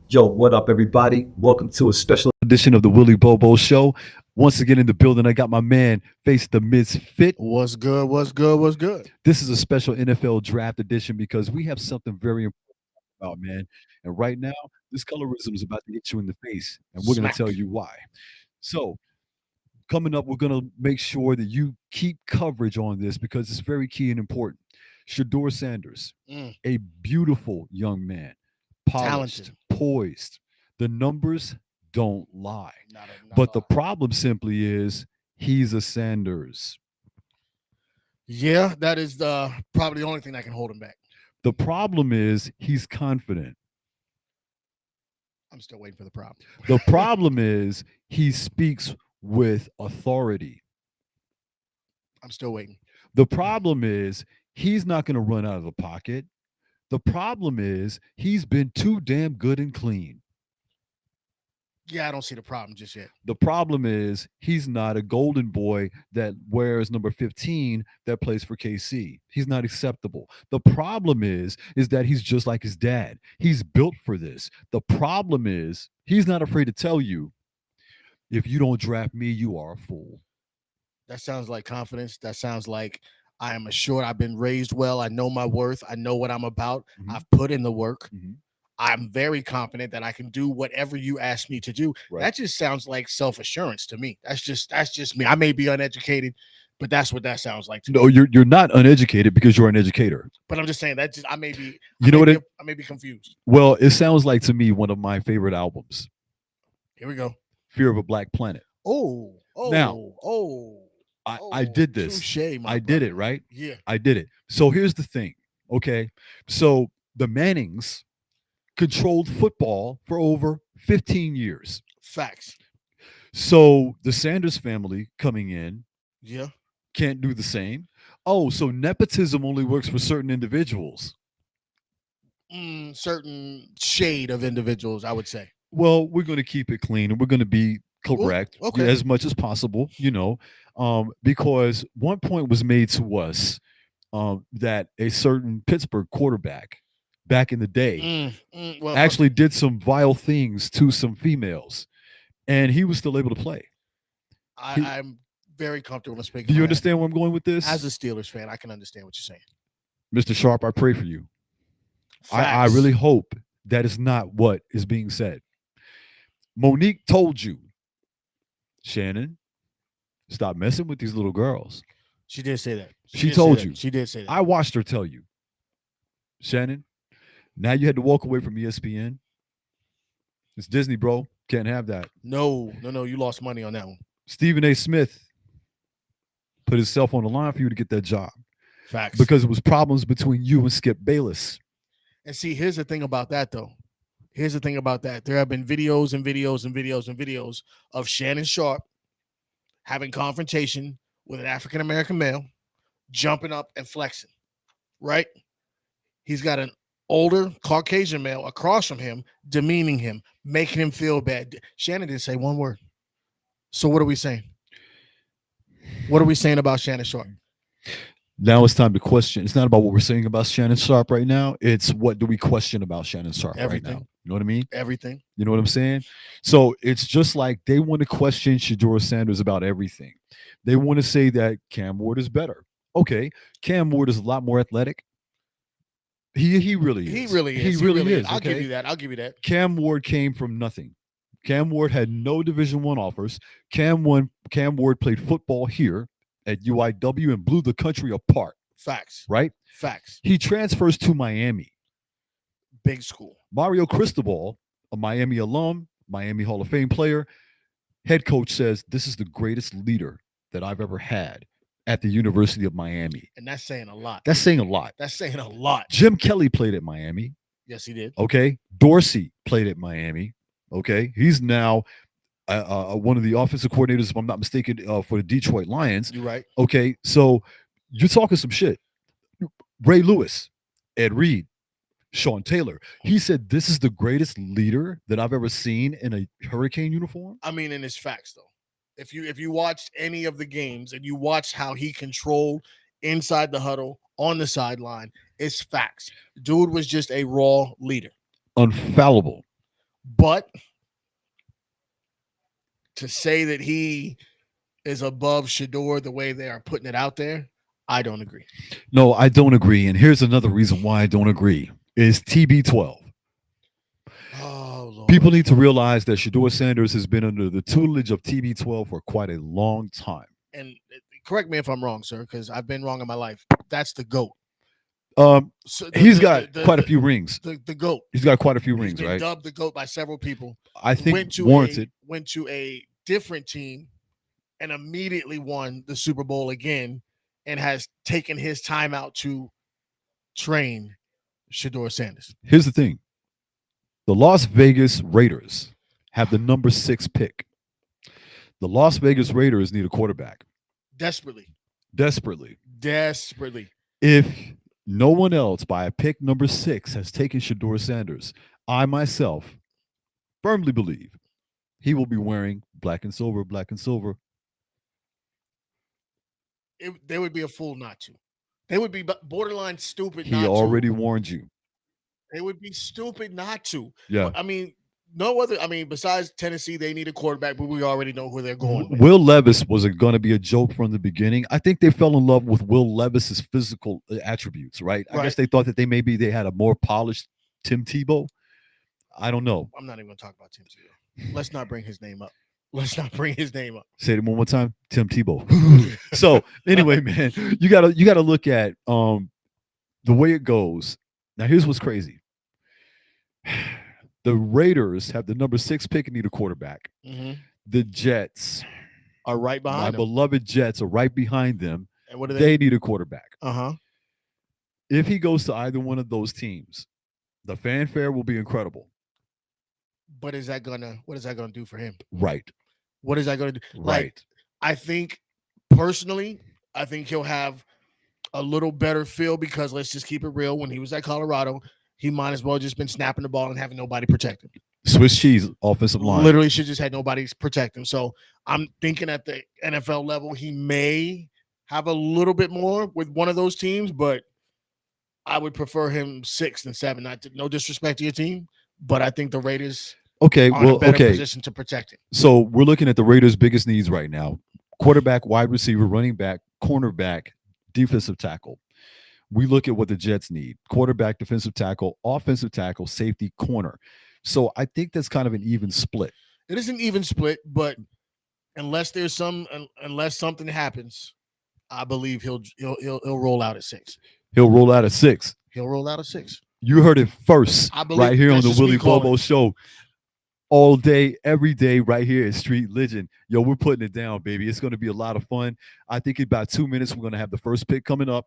Yo, what up, everybody? Welcome to a special edition of the Willy Bobo Show. Once again in the building, I got my man, Face the Misfit. What's good? What's good? What's good? This is a special NFL draft edition because we have something very important about, man. And right now, this colorism is about to hit you in the face, and we're going to tell Smack. you why. So, coming up, we're going to make sure that you keep coverage on this because it's very key and important. Shador Sanders, Mm, a beautiful young man, talented. polished, poised. The numbers don't lie. Not But a the lot. problem simply is he's a Sanders. Yeah, that is the probably the only thing that can hold him back. The problem is he's confident. I'm still waiting for the problem. The problem is he speaks with authority. I'm still waiting. The problem is he's not going to run out of the pocket. The problem is he's been too damn good and clean. Yeah, I don't see the problem just yet. The problem is he's not a golden boy that wears number 15 that plays for KC. He's not acceptable. The problem is that he's just like his dad. He's built for this. The problem is he's not afraid to tell you, if you don't draft me, you are a fool. That sounds like confidence. That sounds like I am assured. I've been raised well. I know my worth. I know what I'm about. Mhm. I've put in the work. Mhm. I'm very confident that I can do whatever you ask me to do. Right. That just sounds like self-assurance to me. That's just me. I may be uneducated, but that's what that sounds like to me. No, you're not uneducated because you're an educator. But I'm just saying that just I may be You know what it I may be confused. well, it sounds like to me one of my favorite albums, Here we go. Fear of a Black Planet. Oh, Now, I did this. touche, my I did brother. it, right? Yeah, I did it. So here's the thing, okay? So the Mannings controlled football for over 15 years. facts. So the Sanders family coming in Yeah, can't do the same. Oh, so nepotism only works for certain individuals. certain shade of individuals, I would say. Well, we're going to keep it clean and we're going to be Ooh, correct okay. as much as possible, because one point was made to us that a certain Pittsburgh quarterback back in the day Well, actually did some vile things to some females, and he was still able to play. He- I'm very comfortable in speaking. do you on that. understand where I'm going with As this, a Steelers fan, I can understand what you're saying. Mr. Sharp? I pray for you. I Facts. really hope that is not what is being said. Monique told you, Shannon, stop messing with these little girls. She did say that. She did say told that. you. She did say that. I watched her tell you, Shannon. Now you had to walk away from ESPN. It's Disney, bro. Can't have that. No. You lost money on that one. Stephen A. Smith put himself on the line for you to get that job Facts. because it was problems between you and Skip Bayless. And see, here's the thing about that, though. Here's the thing about that. There have been videos and videos and videos and videos of Shannon Sharp having confrontation with an African American male, jumping up and flexing. Right? He's got an older Caucasian male across from him, demeaning him, making him feel bad. Shannon didn't say one word. So what are we saying? What are we saying about Shannon Sharp? Now it's time to question. It's not about what we're saying about Shannon Sharp right now. It's what do we question about Shannon Sharp right Everything. now. You know what I mean? Everything. You know what I'm saying? So it's just like they want to question Shador Sanders about everything. They want to say that Cam Ward is better. Okay, Cam Ward is a lot more athletic. He really is. He really is. He really is. I'll give okay? you that. I'll give you that. Cam Ward came from nothing. Cam Ward had no Division One offers. Cam Ward played football here at UIW and blew the country apart. Facts. Right? Facts. He transfers to Miami. Big school. Mario Cristobal, a Miami alum, Miami Hall of Fame player, head coach says this is the greatest leader that I've ever had at the University of Miami. And that's saying a lot. That's saying a lot. That's saying a lot. Jim Kelly played at Miami. Yes, he did. Okay. Dorsey played at Miami. Okay. He's now one of the offensive coordinators, if I'm not mistaken, for the Detroit Lions. You're right. Okay. So you're talking some shit. Ray Lewis, Ed Reed, Sean Taylor. He said this is the greatest leader that I've ever seen in a Hurricane uniform. I mean, and it's facts though. If you watched any of the games and you watched how he controlled inside the huddle on the sideline, it's facts. Dude was just a raw leader. Unfallible. But to say that he is above Shador the way they are putting it out there, I don't agree. No, I don't agree. And here's another reason why I don't agree is TB12. Oh People Lord. need to realize that Shador Sanders has been under the tutelage of TB12 for quite a long time. And correct me if I'm wrong, sir, because I've been wrong in my life. That's the GOAT. So He's got quite a few rings. The GOAT. He's got quite a few He's rings, been right? dubbed the GOAT by several people. I think warranted. Went to a different team and immediately won the Super Bowl again, and has taken his time out to train Shador Sanders. Here's the thing: the Las Vegas Raiders have the number 6 pick. The Las Vegas Raiders need a quarterback Desperately. desperately. Desperately. If no one else by a pick number 6 has taken Shador Sanders, I myself firmly believe he will be wearing black and silver, black and silver. They would be a fool not to. They would be borderline stupid He not already to. warned you. They would be stupid not to. Yeah. I mean, no other. I mean, besides Tennessee, they need a quarterback, but we already know who they're going with. Will Levis was going to be a joke from the beginning. I think they fell in love with Will Levis's physical attributes, right? I guess they thought that they had a more polished Tim Tebow. I don't know. I'm not even going to talk about Tim Tebow. Let's not bring his name up. Let's not bring his name up. Say it one more time, Tim Tebow. So anyway, man, you gotta look at the way it goes. Now, here's what's crazy. The Raiders have the number 6 pick and need a quarterback. Mm-hmm. The Jets are right behind my them. beloved Jets are right behind them. And what do they need a quarterback. Uh-huh. If he goes to either one of those teams, the fanfare will be incredible. But what is that gonna do for him? Right. What is that gonna do? Right. Like, I think personally, I think he'll have a little better feel because let's just keep it real. When he was at Colorado, he might as well just been snapping the ball and having nobody protect him. Swiss cheese offensive line. Literally should just had nobody protect him. So I'm thinking at the NFL level, he may have a little bit more with one of those teams, but I would prefer him 6 than 7. No disrespect to your team, but I think the Raiders are in a better position to protect it. So we're looking at the Raiders' biggest needs right now: quarterback, wide receiver, running back, cornerback, defensive tackle. We look at what the Jets need: quarterback, defensive tackle, offensive tackle, safety, corner. So I think that's kind of an even split. It is an even split, but unless something happens, I believe he'll roll out at 6. He'll roll out at 6. He'll roll out at 6. You heard it first, right here on the Willy Bobo Show. All day, every day, right here at Street Legend. Yo, we're putting it down, baby. It's going to be a lot of fun. I think in about 2 minutes, we're going to have the first pick coming up.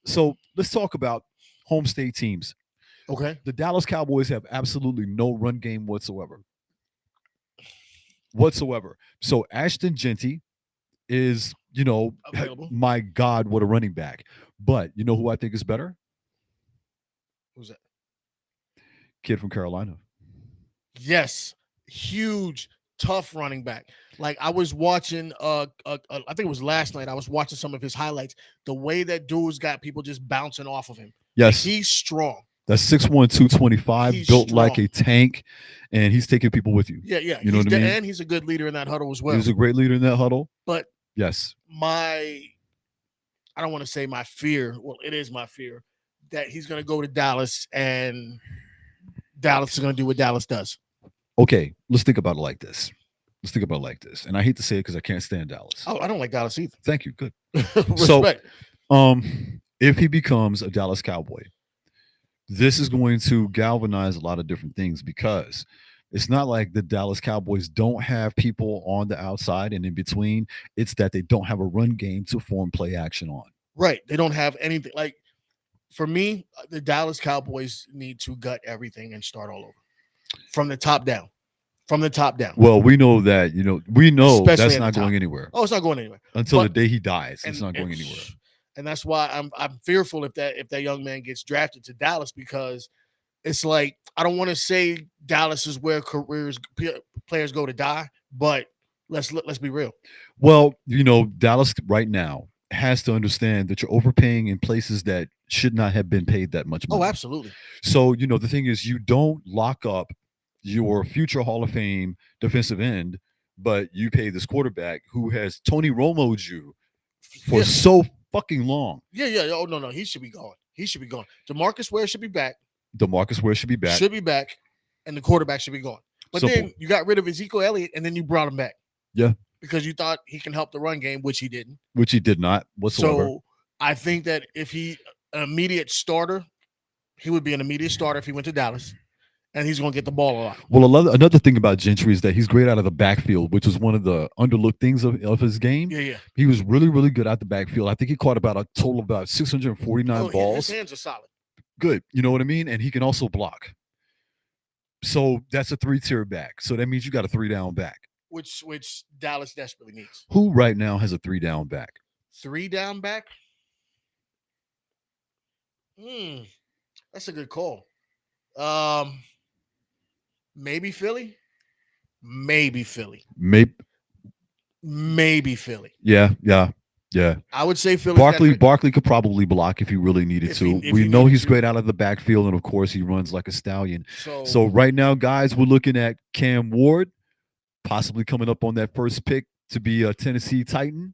So let's talk about home state teams. Okay. The Dallas Cowboys have absolutely no run game whatsoever. So Ashton Genty is, available. My God, what a running back. But you know who I think is better? Who's that? Kid from Carolina. Yes. Huge, tough running back. Like I was watching, I think it was last night. I was watching some of his highlights. The way that dude's got people just bouncing off of him. Yes. He's strong. That's 6'1", 225, built strong. like a tank, and he's taking people with you. Yeah. You know what I mean? And he's a good leader in that huddle as well. He's a great leader in that huddle. But yes, I don't want to say my fear. Well, it is my fear that he's going to go to Dallas and Dallas is going to do what Dallas does. Okay, let's think about it like this. And I hate to say it because I can't stand Dallas. Oh, I don't like Dallas either. Thank you. Good. Respect. So, if he becomes a Dallas Cowboy, this is going to galvanize a lot of different things because it's not like the Dallas Cowboys don't have people on the outside and in between. It's that they don't have a run game to form play action on. Right. They don't have anything. Like, for me, the Dallas Cowboys need to gut everything and start all over from the top down. Well, we know that, especially that's not going anywhere. Oh, it's not going anywhere. Until the day he dies, it's not going anywhere. And that's why I'm fearful if that young man gets drafted to Dallas, because it's like, I don't want to say Dallas is where players go to die, but let's be real. Well, Dallas right now has to understand that you're overpaying in places that should not have been paid that much money. Oh, absolutely. So, the thing is, you don't lock up your future Hall of Fame defensive end, but you pay this quarterback who has Tony Romo'd you for Yeah, so fucking long. yeah. Oh no, he should be gone. He should be gone. DeMarcus Ware should be back. DeMarcus Ware should be back. Should be back, and the quarterback should be gone. But Simple. then you got rid of Ezekiel Elliott, and then you brought him back. Yeah. Because you thought he can help the run game, which he didn't. Which he did not whatsoever. So I think that if he an immediate starter, he would be an immediate starter if he went to Dallas, and he's going to get the ball a lot. Well, another thing about Gentry is that he's great out of the backfield, which was one of the underlooked things of his game. Yeah. He was really, really good out the backfield. I think he caught about a total of about 649 balls. His hands are solid. Good. You know what I mean? And he can also block. So that's a 3-tier back. So that means you got a 3-down back. Which Dallas desperately needs. Who right now has a 3-down back? 3-down back? That's a good call. Maybe Philly. Maybe Philly. Yeah. I would say Philly. Barkley could probably block if he really needed to. We know he's great out of the backfield, and of course he runs like a stallion. So right now, guys, we're looking at Cam Ward possibly coming up on that first pick to be a Tennessee Titan.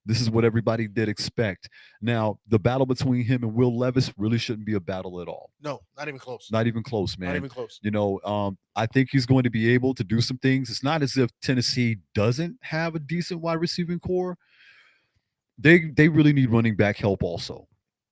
This is what everybody did expect. Now, the battle between him and Will Levis really shouldn't be a battle at all. No, not even close. Not even close, man. Not even close. You know, I think he's going to be able to do some things. It's not as if Tennessee doesn't have a decent wide receiving core. They really need running back help also.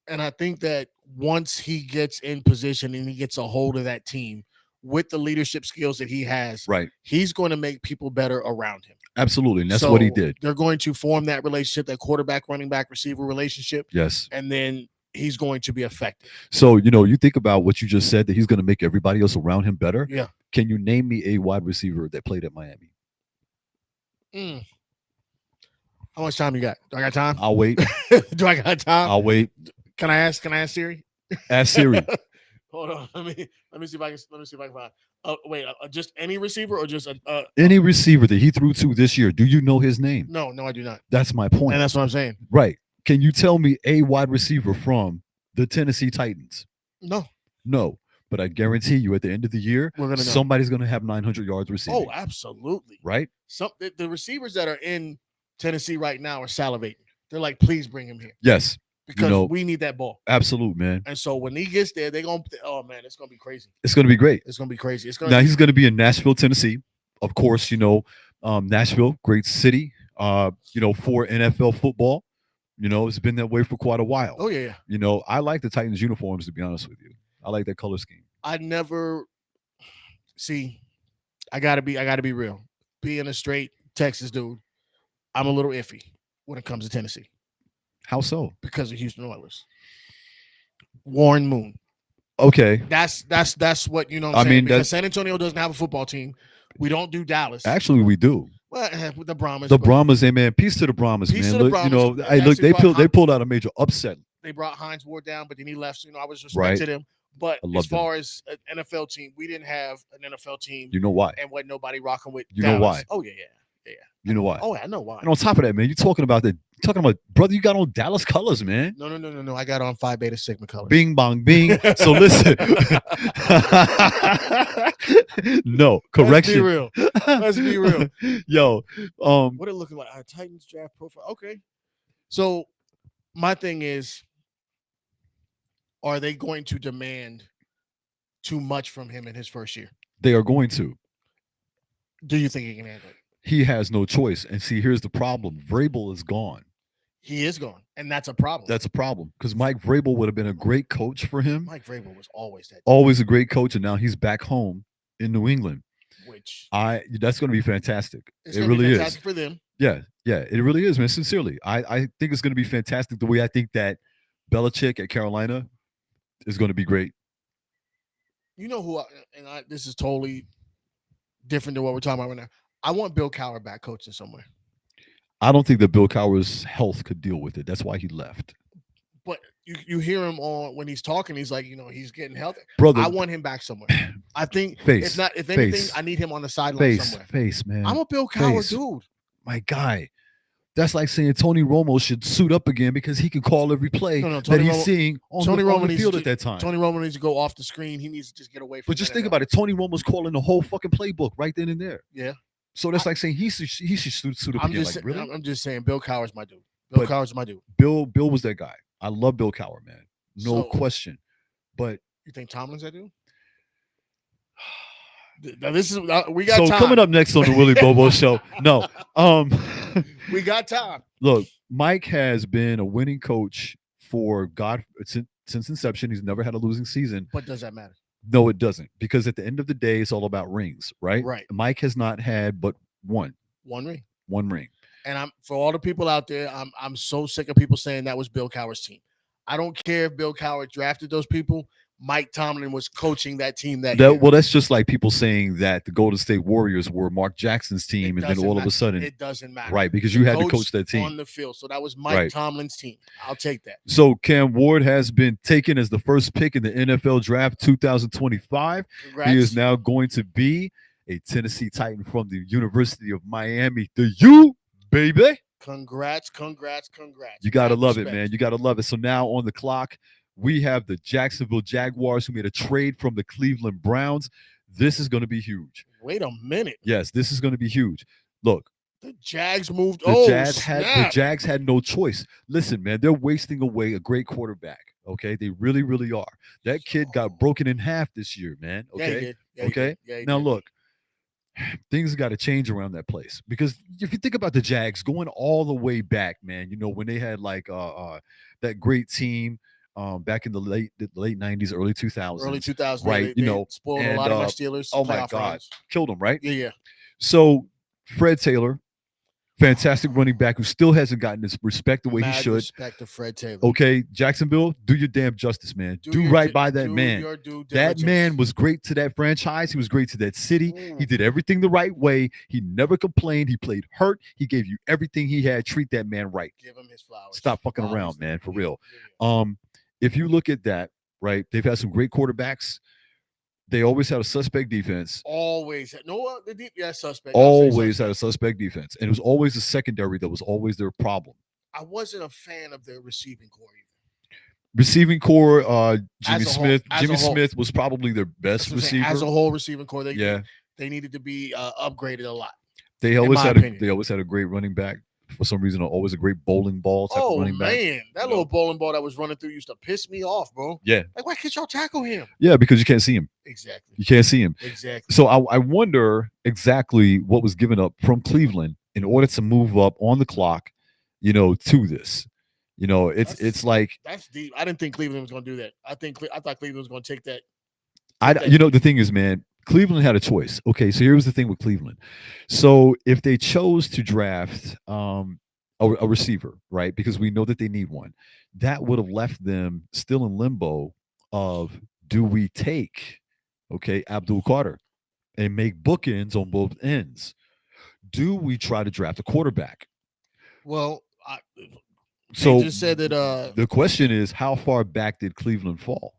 And I think that once he gets in position and he gets a hold of that team with the leadership skills that he has, right, he's going to make people better around him. Absolutely. And that's what he did. They're going to form that relationship, that quarterback, running back, receiver relationship. Yes. And then he's going to be effective. So, you know, you think about what you just said, that he's going to make everybody else around him better. Yeah. Can you name me a wide receiver that played at Miami? How much time you got? Do I got time? I'll wait. Do I got time? I'll wait. Can I ask Siri? Ask Siri. Hold on. Let me see if I can find. Wait, just any receiver or just any receiver that he threw to this year? Do you know his name? No, I do not. That's my point. And that's what I'm saying. Right. Can you tell me a wide receiver from the Tennessee Titans? No. But I guarantee you, at the end of the year, somebody's going to have 900 yards receiving. Oh, absolutely. Right. The receivers that are in Tennessee right now are salivating. They're like, please bring him here. Yes. Because we need that ball. Absolute, man. And so when he gets there, they're going to, oh, man, it's going to be crazy. It's going to be great. It's going to be crazy. He's going to be in Nashville, Tennessee. Of course, you know, Nashville, great city, you know, for NFL football. You know, it's been that way for quite a while. Oh, yeah. You know, I like the Titans uniforms, to be honest with you. I like that color scheme. I gotta be real. Being a straight Texas dude, I'm a little iffy when it comes to Tennessee. How so? Because of Houston Oilers. Warren Moon. Okay. That's what, you know what I'm saying? Because San Antonio doesn't have a football team. We don't do Dallas. Actually, we do. Well, with the Brahmas. The Brahmas, hey man. Peace to the Brahmas, man. Look, you know, they pulled out a major upset. They brought Hines Ward down, but then he left. So, you know, I was respected him. But as far as an NFL team, we didn't have an NFL team. You know why? And what nobody rocking with. You know why? Oh, yeah. You know why? Oh, I know why. And on top of that, man, you're talking about brother, you got on Dallas colors, man. No. I got on Phi Beta Sigma colors. Bing, bong, bing. So listen. No, correction. Let's be real. Yo. What it looking like? Our Titans draft profile. Okay. So my thing is, are they going to demand too much from him in his first year? They are going to. Do you think he can handle it? He has no choice. And see, here's the problem. Vrabel is gone. He is gone. And that's a problem. That's a problem. Because Mike Vrabel would have been a great coach for him. Mike Vrabel was always that. Always a great coach. And now he's back home in New England. That's going to be fantastic. It really is. For them. Yeah. It really is, man. Sincerely. I think it's going to be fantastic the way I think that Belichick at Carolina is going to be great. You know who, this is totally different than what we're talking about right now. I want Bill Cowher back coaching somewhere. I don't think that Bill Cowher's health could deal with it. That's why he left. But you hear him when he's talking, he's like, you know, he's getting healthy. Brother, I want him back somewhere. I think if anything, I need him on the sideline somewhere. Man. I'm a Bill Cowher dude. My guy. That's like saying Tony Romo should suit up again because he can call every play No, that Tony he's Romo- seeing on Tony the, Romo on the needs field to at that time. Tony Romo needs to go off the screen. He needs to just get away from. But just think about it. Tony Romo's calling the whole fucking playbook right then and there. Yeah. So that's like saying he should suit up again. Like, really? I'm just saying, Bill Cowher's my dude. Bill Cowher's my dude. Bill was that guy. I love Bill Cowher, man. No question. But you think Tomlin's that dude? Now this is we got time. Coming up next on the Willy Bobo Show. No, we got time. Look, Mike has been a winning coach for since inception. He's never had a losing season. But does that matter? No, it doesn't, because at the end of the day, it's all about rings, right? Right. Mike has not had but one ring. One ring. And I'm for all the people out there, I'm so sick of people saying that was Bill Cowher's team. I don't care if Bill Cowher drafted those people. Mike Tomlin was coaching that team that year. Well, that's just like people saying that the Golden State Warriors were Mark Jackson's team, and then all of a sudden, it doesn't matter, right? Because you had to coach that team on the field. So that was Mike Tomlin's team. I'll take that. So Cam Ward has been taken as the first pick in the NFL Draft 2025. Congrats. He is now going to be a Tennessee Titan from the University of Miami. The U, baby. Congrats. You got to love it, man. You got to love it. So now on the clock, we have the Jacksonville Jaguars, who made a trade from the Cleveland Browns. This is going to be huge. Wait a minute. Yes, this is going to be huge. Look. The Jags moved. The Jags had no choice. Listen, man, they're wasting away a great quarterback. Okay, they really, really are. That kid got broken in half this year, man. Okay, now look, things got to change around that place, because if you think about the Jags going all the way back, man, you know, when they had like that great team. Back in the late 90s, early 2000s, right? They spoiled a lot of my Steelers. Oh my God, killed them, right? Yeah. So Fred Taylor, fantastic running back who still hasn't gotten his respect the way he should. Respect to Fred Taylor. Okay, Jacksonville, do your damn justice, man. Do right by that man. That man was great to that franchise. He was great to that city. He did everything the right way. He never complained. He played hurt. He gave you everything he had. Treat that man right. Give him his flowers. Stop fucking around, man, for real. If you look at that, right, they've had some great quarterbacks. They always had a suspect defense. Always. Suspect. Always had a suspect defense. And it was always the secondary that was always their problem. I wasn't a fan of their receiving core either. Receiving core, Jimmy Smith. Jimmy Smith was probably their best receiver. As a whole receiving core, they needed to be upgraded a lot. They always had a great running back. For some reason, always a great bowling ball type of running back. Oh, man. That little bowling ball that was running through used to piss me off, bro. Yeah. Like, why can't y'all tackle him? Yeah, because you can't see him. Exactly. You can't see him. Exactly. So I wonder exactly what was given up from Cleveland in order to move up on the clock, to this. It's like. That's deep. I didn't think Cleveland was going to do that. I thought Cleveland was going to take that. The thing is, man, Cleveland had a choice. Okay, so here's the thing with Cleveland. So if they chose to draft a receiver, right, because we know that they need one, that would have left them still in limbo of, do we take, Abdul Carter and make bookends on both ends? Do we try to draft a quarterback? Well, so they just said that the question is, how far back did Cleveland fall?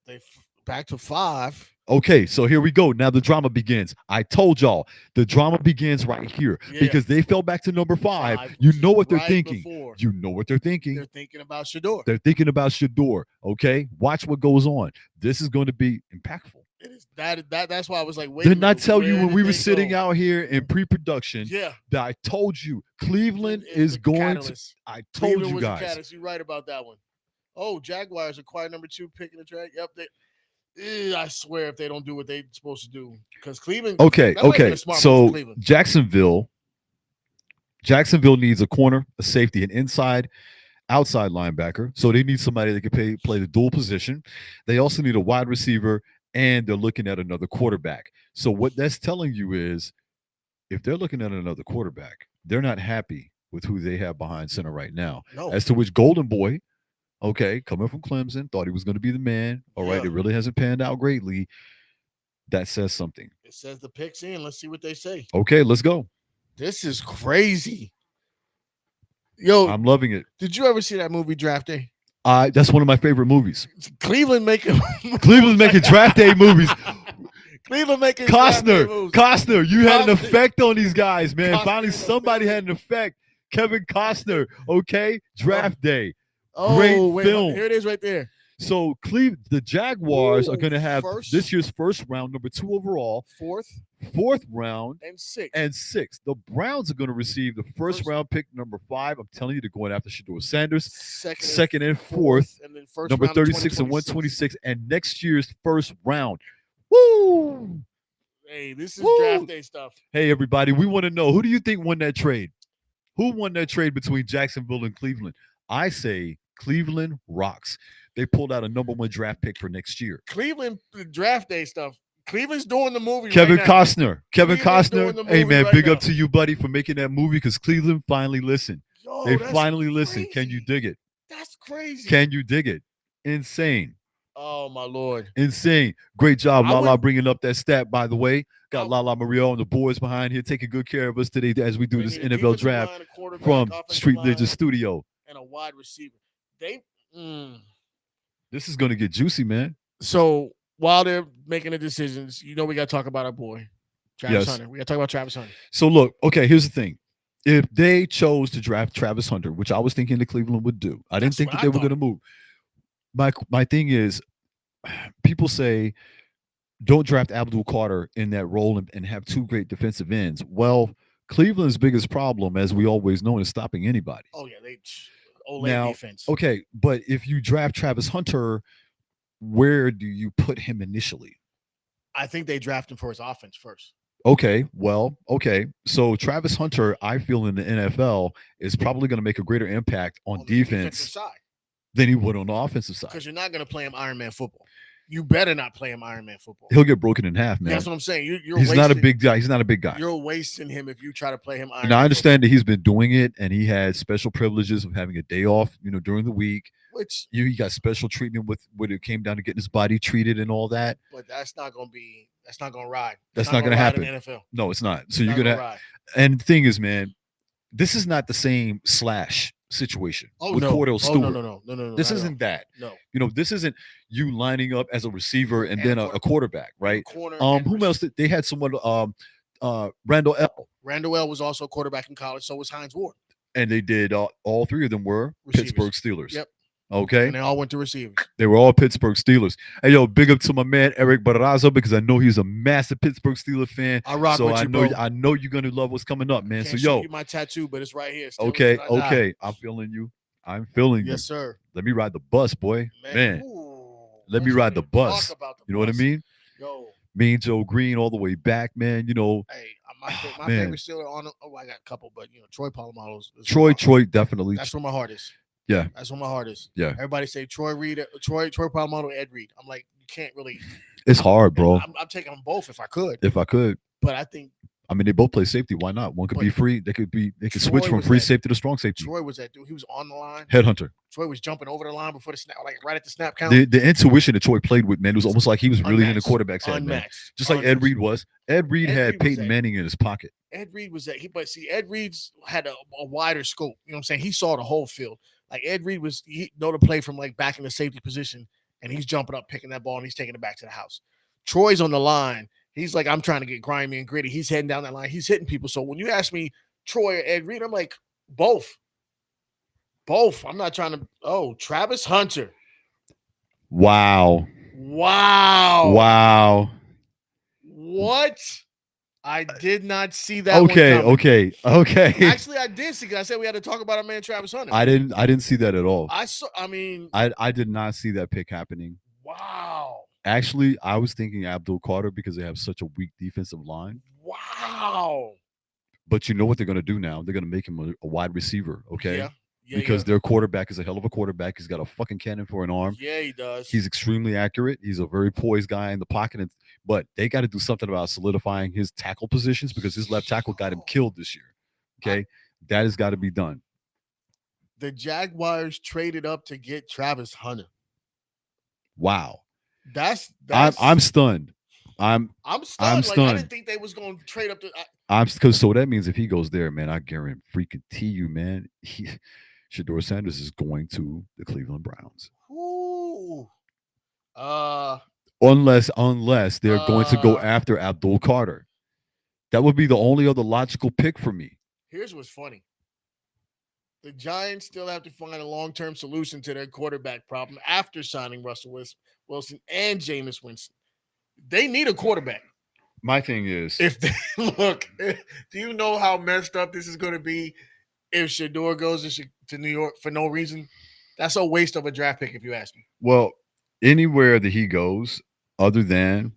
They back to 5. Okay, so here we go. Now the drama begins. I told y'all the drama begins right here because they fell back to number 5. You know what they're thinking. Before. You know what they're thinking. They're thinking about Shador. Okay, watch what goes on. This is going to be impactful. It is that's why I was like, wait. Didn't I tell you when we were sitting out here in pre-production? Yeah. That I told you Cleveland is going to. I told Cleveland you guys. You're right about that one. Oh, Jaguars acquired number 2 pick in the draft. Yep. I swear if they don't do what they're supposed to do, because Cleveland. Okay. So Jacksonville needs a corner, a safety, an outside linebacker. So they need somebody that can play the dual position. They also need a wide receiver, and they're looking at another quarterback. So what that's telling you is, if they're looking at another quarterback, they're not happy with who they have behind center right now. No. As to which Golden Boy. Okay, coming from Clemson, thought he was going to be the man. All right, it really hasn't panned out greatly. That says something. It says the pick's in. Let's see what they say. Okay, let's go. This is crazy. Yo, I'm loving it. Did you ever see that movie Draft Day? That's one of my favorite movies. Cleveland's making Draft Day movies. Cleveland making Costner, you had an effect on these guys, man. Finally, somebody had an effect. Kevin Costner. Okay, Draft Day. Great Oh, wait, film. here it is right there. So the Jaguars are Ooh, going to have this first, year's first round, number 2 overall, fourth, fourth round, and sixth. and sixth. The Browns are going to receive the first round pick, number 5. I'm telling you, they're going after Shador Sanders. Second and fourth, and then first number round of 36 and 2026. 126, and next year's first round. Woo! Hey, this is Woo! draft day stuff. Hey, everybody, we want to know, who do you think won that trade? Who won that trade between Jacksonville and Cleveland? I say Cleveland rocks. They pulled out a number 1 draft pick for next year. Cleveland draft day stuff. Cleveland's doing the movie Kevin right now. Costner. Kevin Cleveland's doing Costner. the Hey, movie man, right big now. up to you, buddy, for making that movie because Cleveland finally listened. Yo, They that's finally listened. Can you crazy. dig it? That's crazy. Can you dig it? Insane. Oh, my Lord. Insane. Great job, I Lala, would- bringing up that stat, by the way. Got I- Lala Mario and the boys behind here taking good care of us today as we do They this need a NFL defensive draft line, a quarterback, from offensive Street line, Ninja Studio. and a wide receiver. This is going to get juicy, man. So while they're making the decisions, we got to talk about our boy, Travis Yes. Hunter. We got to talk about Travis Hunter. So, look, okay, here's the thing. If they chose to draft Travis Hunter, which I was thinking the Cleveland would do, I didn't That's think what that I they were going to move. My thing is, people say don't draft Abdul Carter in that role and have 2 great defensive ends. Well, Cleveland's biggest problem, as we always know, is stopping anybody. Oh, yeah. They Ole Now, defense. Okay, but if you draft Travis Hunter, where do you put him initially? I think they draft him for his offense first. Okay, well, okay. So Travis Hunter, I feel in the NFL, is probably going to make a greater impact on the defensive defense side. than he would on the offensive side. Because you're not going to play him Iron Man football. You better not play him Iron Man football. He'll get broken in half, man. That's what I'm saying. You're He's wasting, not a big guy. He's not a big guy. You're wasting him if you try to play him Iron And Man I understand football. that he's been doing it, and he had special privileges of having a day off, during the week. Which He got special treatment with when it came down to getting his body treated and all that. But that's not going to ride. That's not going to happen. In the NFL. No, it's not. So It's you're not gonna. ride. And the thing is, man, this is not the same Slash situation with Cordell Stewart. No. This not at isn't that. all. This isn't you lining up as a receiver and And then a a quarterback, right? Corner. Who else? They had someone. Randall L. Randall L was also a quarterback in college. So was Hines Ward. And they did. All 3 of them were Receivers. Pittsburgh Steelers. Yep. Okay. And they all went to receivers. They were all Pittsburgh Steelers. Hey, yo, big up to my man Eric Barraza because I know he's a massive Pittsburgh Steelers fan. I rock so with I you, know bro. I know you're gonna love what's coming up, man. Can't So show yo, you my tattoo, but it's right here. okay, I'm feeling you. I'm feeling you. Yes, sir. Let me ride the bus, boy. Man. Ooh, Let me let's ride the even bus. talk about the You know what I bus. mean? Yo, Me and Joe Green all the way back, man. hey, my man. favorite Steeler on. Oh, I got a couple, but Troy Polamalu is Troy definitely. That's where my heart is. Yeah. That's where my heart is. Yeah. Everybody say Troy Polamalu, Ed Reed. I'm like, you can't really. It's hard, bro. I'm taking them both if I could. If I could. But I think They both play safety. Why not? One could be free. They could switch Troy from was free that- safety to strong safety. Troy was that dude. He was on the line. Headhunter. Troy was jumping over the line before the snap, like right at the snap count. The intuition that Troy played with, man, it was almost like he was really in the Unmatched. quarterback's head, man. Unmatched. Just like Ed Unmatched. Reed was. Ed Reed Ed had Reed was Peyton that- Manning in his pocket. Ed Reed was that but see, Ed Reed's had a wider scope. You know what I'm saying? He saw the whole field. Like Ed Reed he know to play from like back in the safety position, and he's jumping up, picking that ball, and he's taking it back to the house. Troy's on the line. He's like, I'm trying to get grimy and gritty. He's heading down that line. He's hitting people. So when you ask me Troy or Ed Reed, I'm like, both. Both. I'm not trying to. Oh, Travis Hunter. Wow. Wow. What? I did not see that. Okay. Actually, I did see. I said we had to talk about our man Travis Hunter. I didn't see that at all. I did not see that pick happening. Wow. Actually, I was thinking Abdul Carter because they have such a weak defensive line. Wow. But you know what they're going to do now? They're going to make him a wide receiver, okay? Yeah. Because their quarterback is a hell of a quarterback. He's got a fucking cannon for an arm. Yeah, he does. He's extremely accurate. He's a very poised guy in the pocket. But they got to do something about solidifying his tackle positions because his left tackle got him killed this year. Okay? That has got to be done. The Jaguars traded up to get Travis Hunter. Wow. That's I'm stunned. I'm stunned. stunned. I didn't think they was going to trade up to. So that means if he goes there, man, I guarantee you, man, Shador Sanders is going to the Cleveland Browns. Ooh. Unless they're going to go after Abdul Carter. That would be the only other logical pick for me. Here's what's funny. The Giants still have to find a long-term solution to their quarterback problem after signing Russell Wilson and Jameis Winston. They need a quarterback. My thing is, If they look, do you know how messed up this is going to be if Shador goes to New York for no reason? That's a waste of a draft pick, if you ask me. well, anywhere that he goes, other than,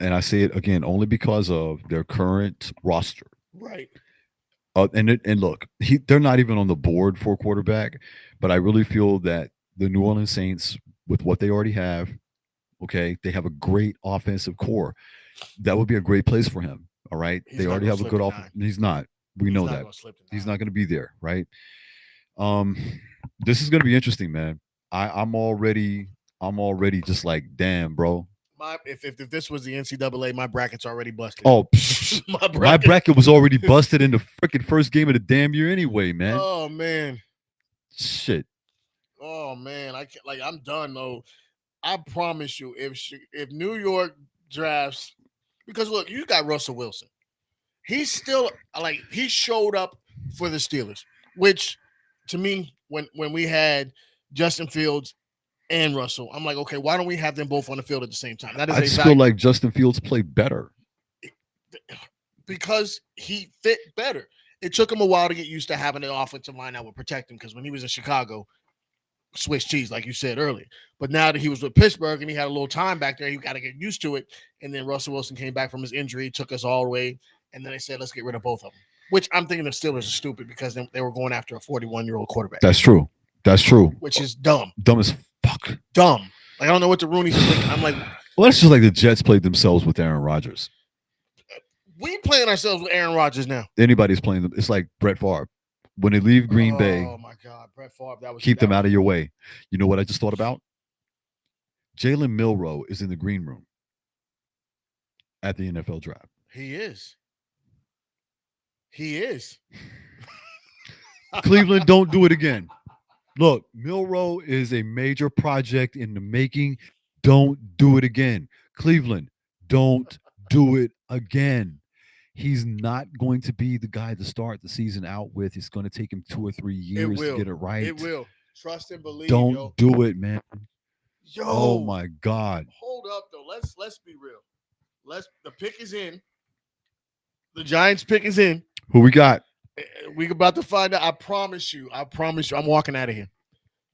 and I say it again, only because of their current roster. Right. And look, they're not even on the board for quarterback, but I really feel that the New Orleans Saints, with what they already have, okay, they have a great offensive core. That would be a great place for him. All right, He's they not already gonna have a slip good to offense. 9. He's not. We He's know not that gonna slip to he's 9. not going to be there. Right. Um, this is going to be interesting, man. I'm already just like, damn, bro. If this was the NCAA, my bracket's already busted. Oh, my bracket. bracket was already busted in the freaking first game of the damn year anyway, man. Oh man. Shit. Oh man. I can't, I'm done though. I promise you, if New York drafts, because look, you got Russell Wilson. He's still he showed up for the Steelers, which to me, when we had Justin Fields and Russell, I'm like, okay, why don't we have them both on the field at the same time? That is I just feel like Justin Fields played better. because he fit better. It took him a while to get used to having an offensive line that would protect him because when he was in Chicago, Swiss cheese, like you said earlier. But now that he was with Pittsburgh and he had a little time back there, he got to get used to it. And then Russell Wilson came back from his injury, took us all the way. And then they said, let's get rid of both of them, which I'm thinking the Steelers are stupid because they were going after a 41-year-old quarterback. That's true. That's true. Which is dumb. Dumb as fuck. Dumb. Like, I don't know what the Rooney's thinking. I'm like, well, that's just like the Jets played themselves with Aaron Rodgers. We playing ourselves with Aaron Rodgers now. Anybody's playing them. It's like Brett Favre. When they leave Green Bay, oh my God, Brett Favre, keep them out of your way. You know what I just thought about? Jalen Milroe is in the green room at the NFL draft. He is. He is. Cleveland, don't do it again. Look, Milroe is a major project in the making. Don't do it again. Cleveland, don't do it again. He's not going to be the guy to start the season out with. It's going to take him 2 or 3 years to get it right. It will. Trust and believe. Don't do it, man. Yo. Oh my God. Hold up though. Let's be real. The pick is in. The Giants pick is in. Who we got? We're about to find out. I promise you. I'm walking out of here.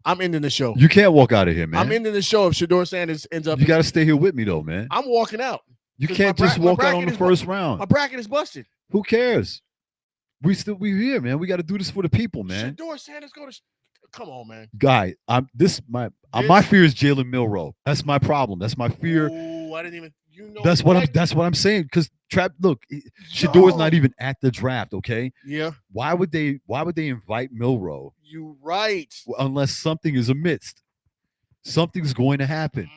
I'm ending the show. You can't walk out of here, man. I'm ending the show if Shador Sanders ends up. You got to stay here with me though, man. I'm walking out. You can't just walk out on the first round. My bracket is busted. Who cares? We here, man. We got to do this for the people, man. Shador Sanders come on, man. Guy, my fear is Jalen Milroe. That's my problem. That's my fear. Oh, I didn't even. That's what I'm saying. Because Shador's not even at the draft. Okay. Yeah. Why would they invite Milroe? You right. Unless something is amiss. Something's going to happen.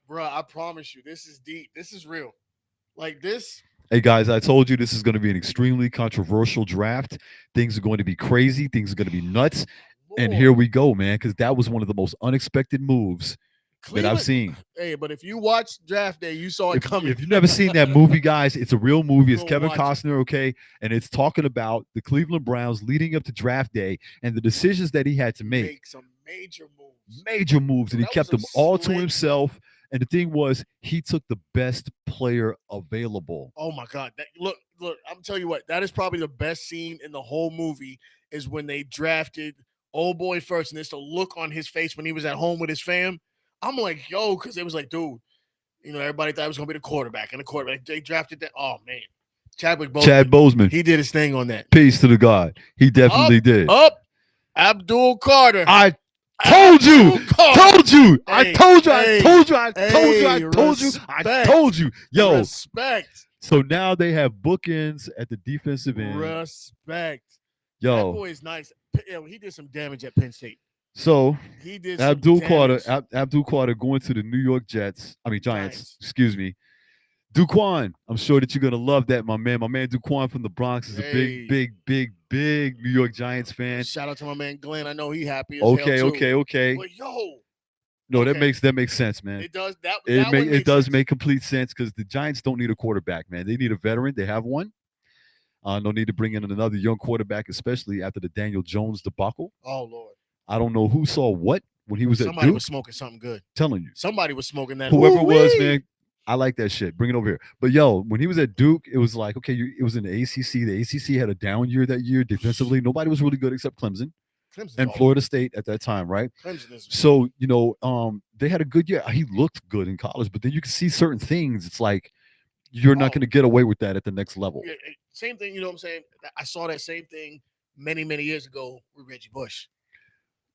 Bro, I promise you, this is deep. This is real. Like this. Hey guys, I told you this is going to be an extremely controversial draft. Things are going to be crazy. Things are going to be nuts. Lord. And here we go, man, because that was one of the most unexpected moves that I've seen. Hey, but if you watch Draft Day, you saw it coming. If you've never seen that movie, guys, it's a real movie. It's Kevin Costner, okay? And it's talking about the Cleveland Browns leading up to Draft Day and the decisions that he had to make. Some major moves. Major moves, and he kept them all to himself. And the thing was, he took the best player available. Oh my God! Look! I'm telling you what. That is probably the best scene in the whole movie. Is when they drafted old boy first, and it's the look on his face when he was at home with his fam. I'm like, yo, because it was like, dude, everybody thought it was gonna be the quarterback, and the quarterback they drafted that. Oh man, Chad Boseman. He did his thing on that. Peace to the God. He definitely did. Abdul Carter. I told you. I told you. Yo. Respect. So now they have bookends at the defensive end. Respect. Yo. That boy is nice. He did some damage at Penn State. So he did Abdul Carter going to the New York Giants. Excuse me. Duquan, I'm sure that you're gonna love that, my man. My man Duquan from the Bronx is a big New York Giants fan. Shout out to my man Glenn. I know he happy as hell too. Okay. But no, that makes sense, man. It does. It does make complete sense because the Giants don't need a quarterback, man. They need a veteran. They have one. No need to bring in another young quarterback, especially after the Daniel Jones debacle. Oh Lord, I don't know who saw what when he was at somebody Duke. was smoking something good. Telling you, Somebody was smoking that. whoever it was, Ooh-wee. man, I like that shit. Bring it over here. But yo, when he was at Duke, it was like, okay, it was in the ACC. The ACC had a down year that year defensively. Nobody was really good except Clemson Clemson's and all Florida State at that time, right? Clemson is. So, they had a good year. He looked good in college, but then you can see certain things. It's like you're not Oh, going to get away with that at the next level. yeah, same thing. You know what I'm saying? I saw that same thing many years ago with Reggie Bush.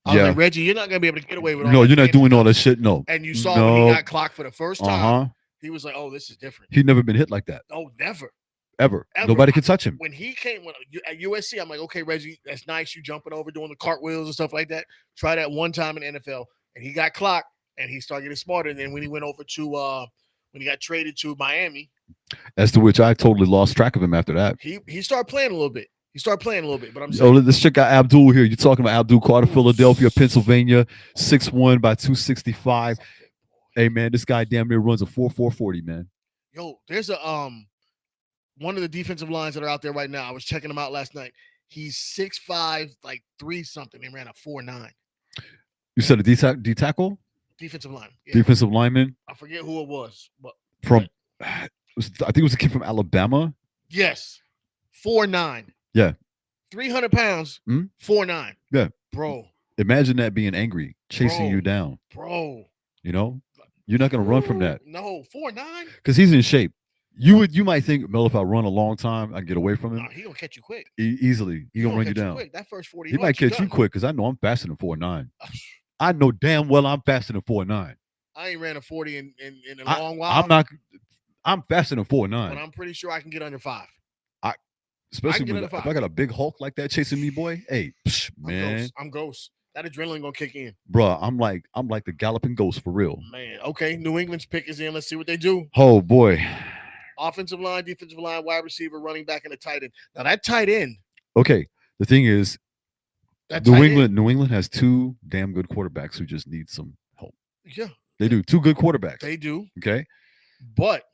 I was Yeah. like, Reggie, you're not gonna be able to get away with all No, that you're not fancy doing all stuff. that shit. No. And you saw when he No. got clocked for the first time, Uh-huh. he was like, "Oh, this is different." He'd never been hit like that. Oh, never. Ever. Ever. Nobody could touch him. When he came at USC, I'm like, okay, Reggie, that's nice. You jumping over, doing the cartwheels and stuff like that. Try that one time in the NFL, and he got clocked, and he started getting smarter. And then when he went over to when he got traded to Miami, As to which I totally lost track of him after that. he started playing a little bit. But I'm Oh, saying, this chick got Abdul here. You're talking about Abdul Carter, Philadelphia, Pennsylvania, 6'1" by 265. Hey man, this guy damn near runs a 4.40, man. yo, there's a one of the defensive lines that are out there right now. I was checking him out last night. He's 6'5", like 3 something. He ran a 4.9. You said a D tackle? Defensive line. Yeah. Defensive lineman? I forget who it was, but From I think it was a kid from Alabama. yes. 4'9". Yeah. 300 pounds. Hmm? 4'9". Yeah. Bro. Imagine that being angry, chasing you down. Bro. You know? You're not gonna run from that. No, 4'9". Because he's in shape. You might think, Mel, if I run a long time, I can get away from him. Nah, he gonna catch you quick. Easily. He gonna run you down. Quick. That first 40 He might yards, catch you quick because I know I'm faster than 4.9. I know damn well I'm faster than 4.9. I ain't ran a 40 in a long while. I'm faster than 4.9. But I'm pretty sure I can get under 5. Especially if I got a big Hulk like that chasing me, boy. Hey, man. I'm ghost. That adrenaline gonna kick in. Bruh, I'm like the galloping ghost for real. Man, okay. New England's pick is in. Let's see what they do. Oh boy. Offensive line, defensive line, wide receiver, running back, and a tight end. Now that tight end. Okay. The thing is, New England has 2 damn good quarterbacks who just need some help. Yeah. They do. 2 good quarterbacks. They do. Okay. But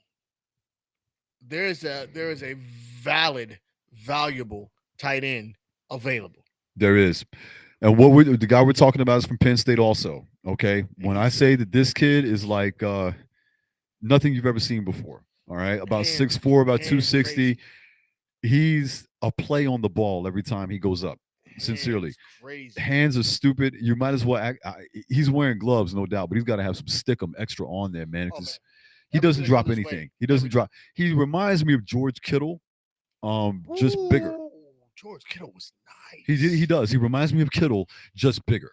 there is a valuable tight end available. There is. And the guy we're talking about is from Penn State also. Okay. When I say that this kid is like nothing you've ever seen before. All right. About 6'4", about 260. He's a play on the ball every time he goes up. Sincerely. Crazy. Hands are stupid. You might as well he's wearing gloves, no doubt, but he's got to have some stickum extra on there, man. Because he doesn't drop anything. He doesn't drop. He reminds me of George Kittle, just bigger. George Kittle was nice. He does. He reminds me of Kittle, just bigger.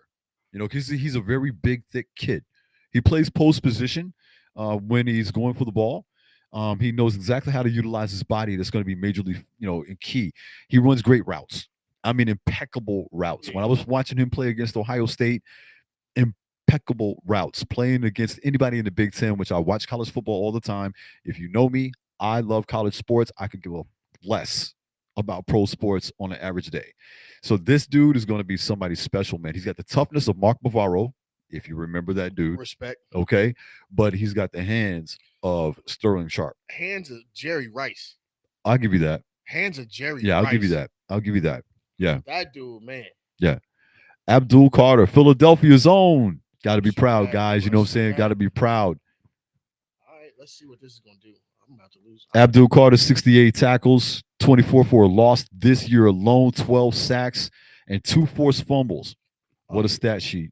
You know, because he's a very big, thick kid. He plays post position when he's going for the ball. He knows exactly how to utilize his body. That's going to be majorly, in key. He runs great routes. I mean, impeccable routes. When I was watching him play against Ohio State, impeccable routes. Playing against anybody in the Big Ten, which I watch college football all the time. If you know me, I love college sports. I could give a less about pro sports on an average day. So this dude is going to be somebody special, man. He's got the toughness of Mark Bavaro, if you remember that dude. Respect. Okay. But he's got the hands of Sterling Sharp. Hands of Jerry Rice. I'll give you that. Hands of Jerry Yeah, Rice. I'll give you that. Yeah. That dude, man. Yeah. Abdul Carter, Philadelphia's own. Got to be proud, guys. You know what I'm saying? Got to be proud. All right, let's see what this is going to do. I'm about to lose. Abdul Carter, 68 tackles, 24 for a loss this year alone, 12 sacks, and 2 forced fumbles. What a stat sheet.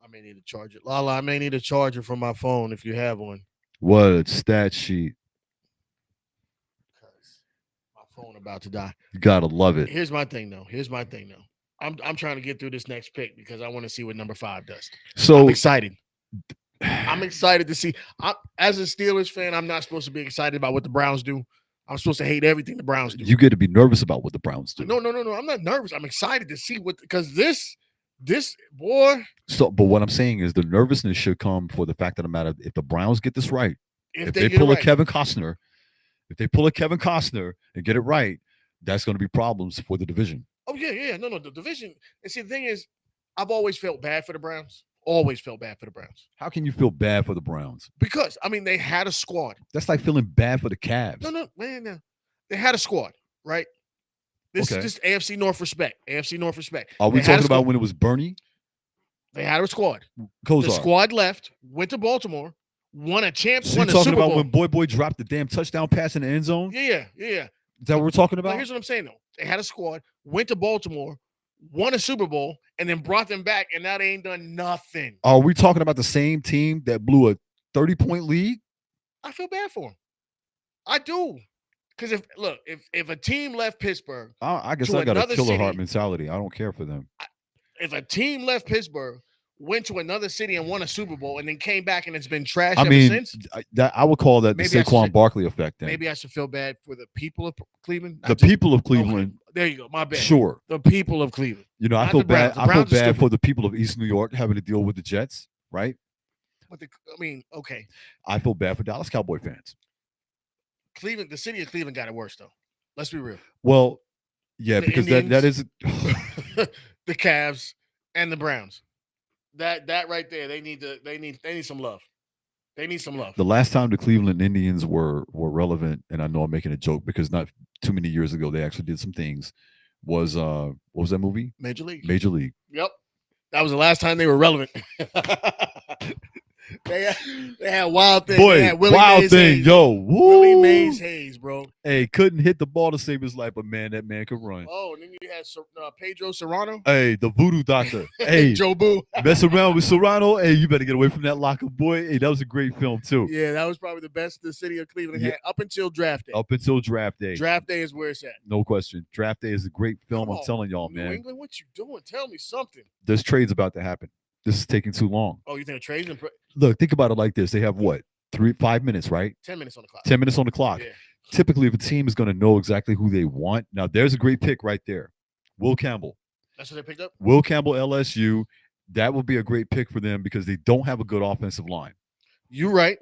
I may need a charger. Lala, I may need a charger from my phone if you have one. What a stat sheet. My phone about to die. You got to love it. Here's my thing, though. I'm trying to get through this next pick because I want to see what number 5 does. So I'm excited. I'm excited to see. As a Steelers fan, I'm not supposed to be excited about what the Browns do. I'm supposed to hate everything the Browns do. You get to be nervous about what the Browns do. No. I'm not nervous. I'm excited to see because this boy. So, but what I'm saying is the nervousness should come for the fact that no matter if the Browns get this right, if they pull a Kevin Costner, and get it right, that's going to be problems for the division. Oh yeah. No, the division. And see, the thing is, I've always felt bad for the Browns. Always felt bad for the Browns. How can you feel bad for the Browns? Because, I mean, they had a squad. That's like feeling bad for the Cavs. No, man. They had a squad, right? This Okay. is just AFC North respect. AFC North respect. Are we They had a talking about squad. when it was Bernie They had a squad. The Kosar? squad left, went to Baltimore, won a So you won a talking Super about Bowl. when Boy dropped the damn touchdown pass in the end zone? Yeah. Is that what we're talking But about? here's what I'm saying though. They had a squad, went to Baltimore, won a Super Bowl, and then brought them back, and now they ain't done nothing. Are we talking about the same team that blew a 30-point lead? I feel bad for them. I do. Because if a team left Pittsburgh, I guess to I got a another killer heart city- mentality. I don't care for them. if a team left Pittsburgh, went to another city and won a Super Bowl, and then came back and it's been trash I ever mean, since, I would call that the Maybe I Saquon should- Barkley effect. Then maybe I should feel bad for the people of Cleveland. the people of Okay, Cleveland, there you go. My bad. sure. The people of Cleveland. You know, I Not feel the Browns. bad. The I feel Browns are bad stupid. for the people of East New York having to deal with the Jets, right? But okay. I feel bad for Dallas Cowboy fans. Cleveland, the city of Cleveland got it worse though. Let's be real. Well, yeah, The because that is The Cavs and the Browns. That right there, they need some love. They need some love. the last time the Cleveland Indians were relevant, and I know I'm making a joke because not too many years ago they actually did some things. Was what was that movie? Major League. Major League. Yep. That was the last time they were relevant. they had Wild Thing. Boy, They had Willie wild Mays thing, Hayes. yo, Willie woo. Mays Hayes, bro. Hey, couldn't hit the ball to save his life, but man, that man could run. Oh, and then you had Pedro Serrano. Hey, the voodoo doctor. Hey, Joe Boo. mess around with Serrano. Hey, you better get away from that locker, boy. Hey, that was a great film too. Yeah, that was probably the best the city of Cleveland Yeah. had up until draft day. Up until draft day. Draft day is where it's at. No question. Draft day is a great film. Come I'm on, telling y'all, New man. England, what you doing? Tell me something. There's trades about to happen. This is taking too long. Oh, you think of trades and Look, think about it like this. They have what? 5 minutes, right? 10 minutes on the clock. 10 minutes on the clock. Yeah. Typically, if a team is going to know exactly who they want, now there's a great pick right there. Will Campbell. That's what they picked up? Will Campbell, LSU. That would be a great pick for them because they don't have a good offensive line. You're right.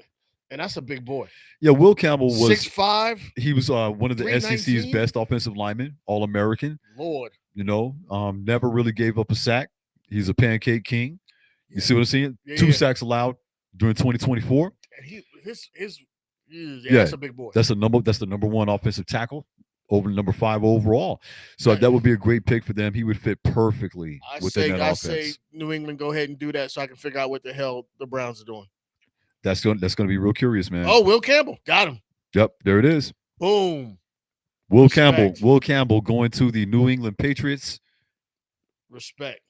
And that's a big boy. Yeah, Will Campbell was 6'5". He was one of the SEC's 319? best offensive linemen, All-American. Lord. You know, never really gave up a sack. He's a pancake king. You Yeah. see what I'm saying? Yeah, 2 yeah. sacks allowed during 2024. And that's a big boy. That's the number one offensive tackle over number 5 overall. So Right. that would be a great pick for them. He would fit perfectly within that I offense. say New England, go ahead and do that so I can figure out what the hell the Browns are doing. That's going to be real curious, man. Oh, Will Campbell. Got him. Yep, there it is. Boom. Will Respect. Campbell going to the New England Patriots. Respect.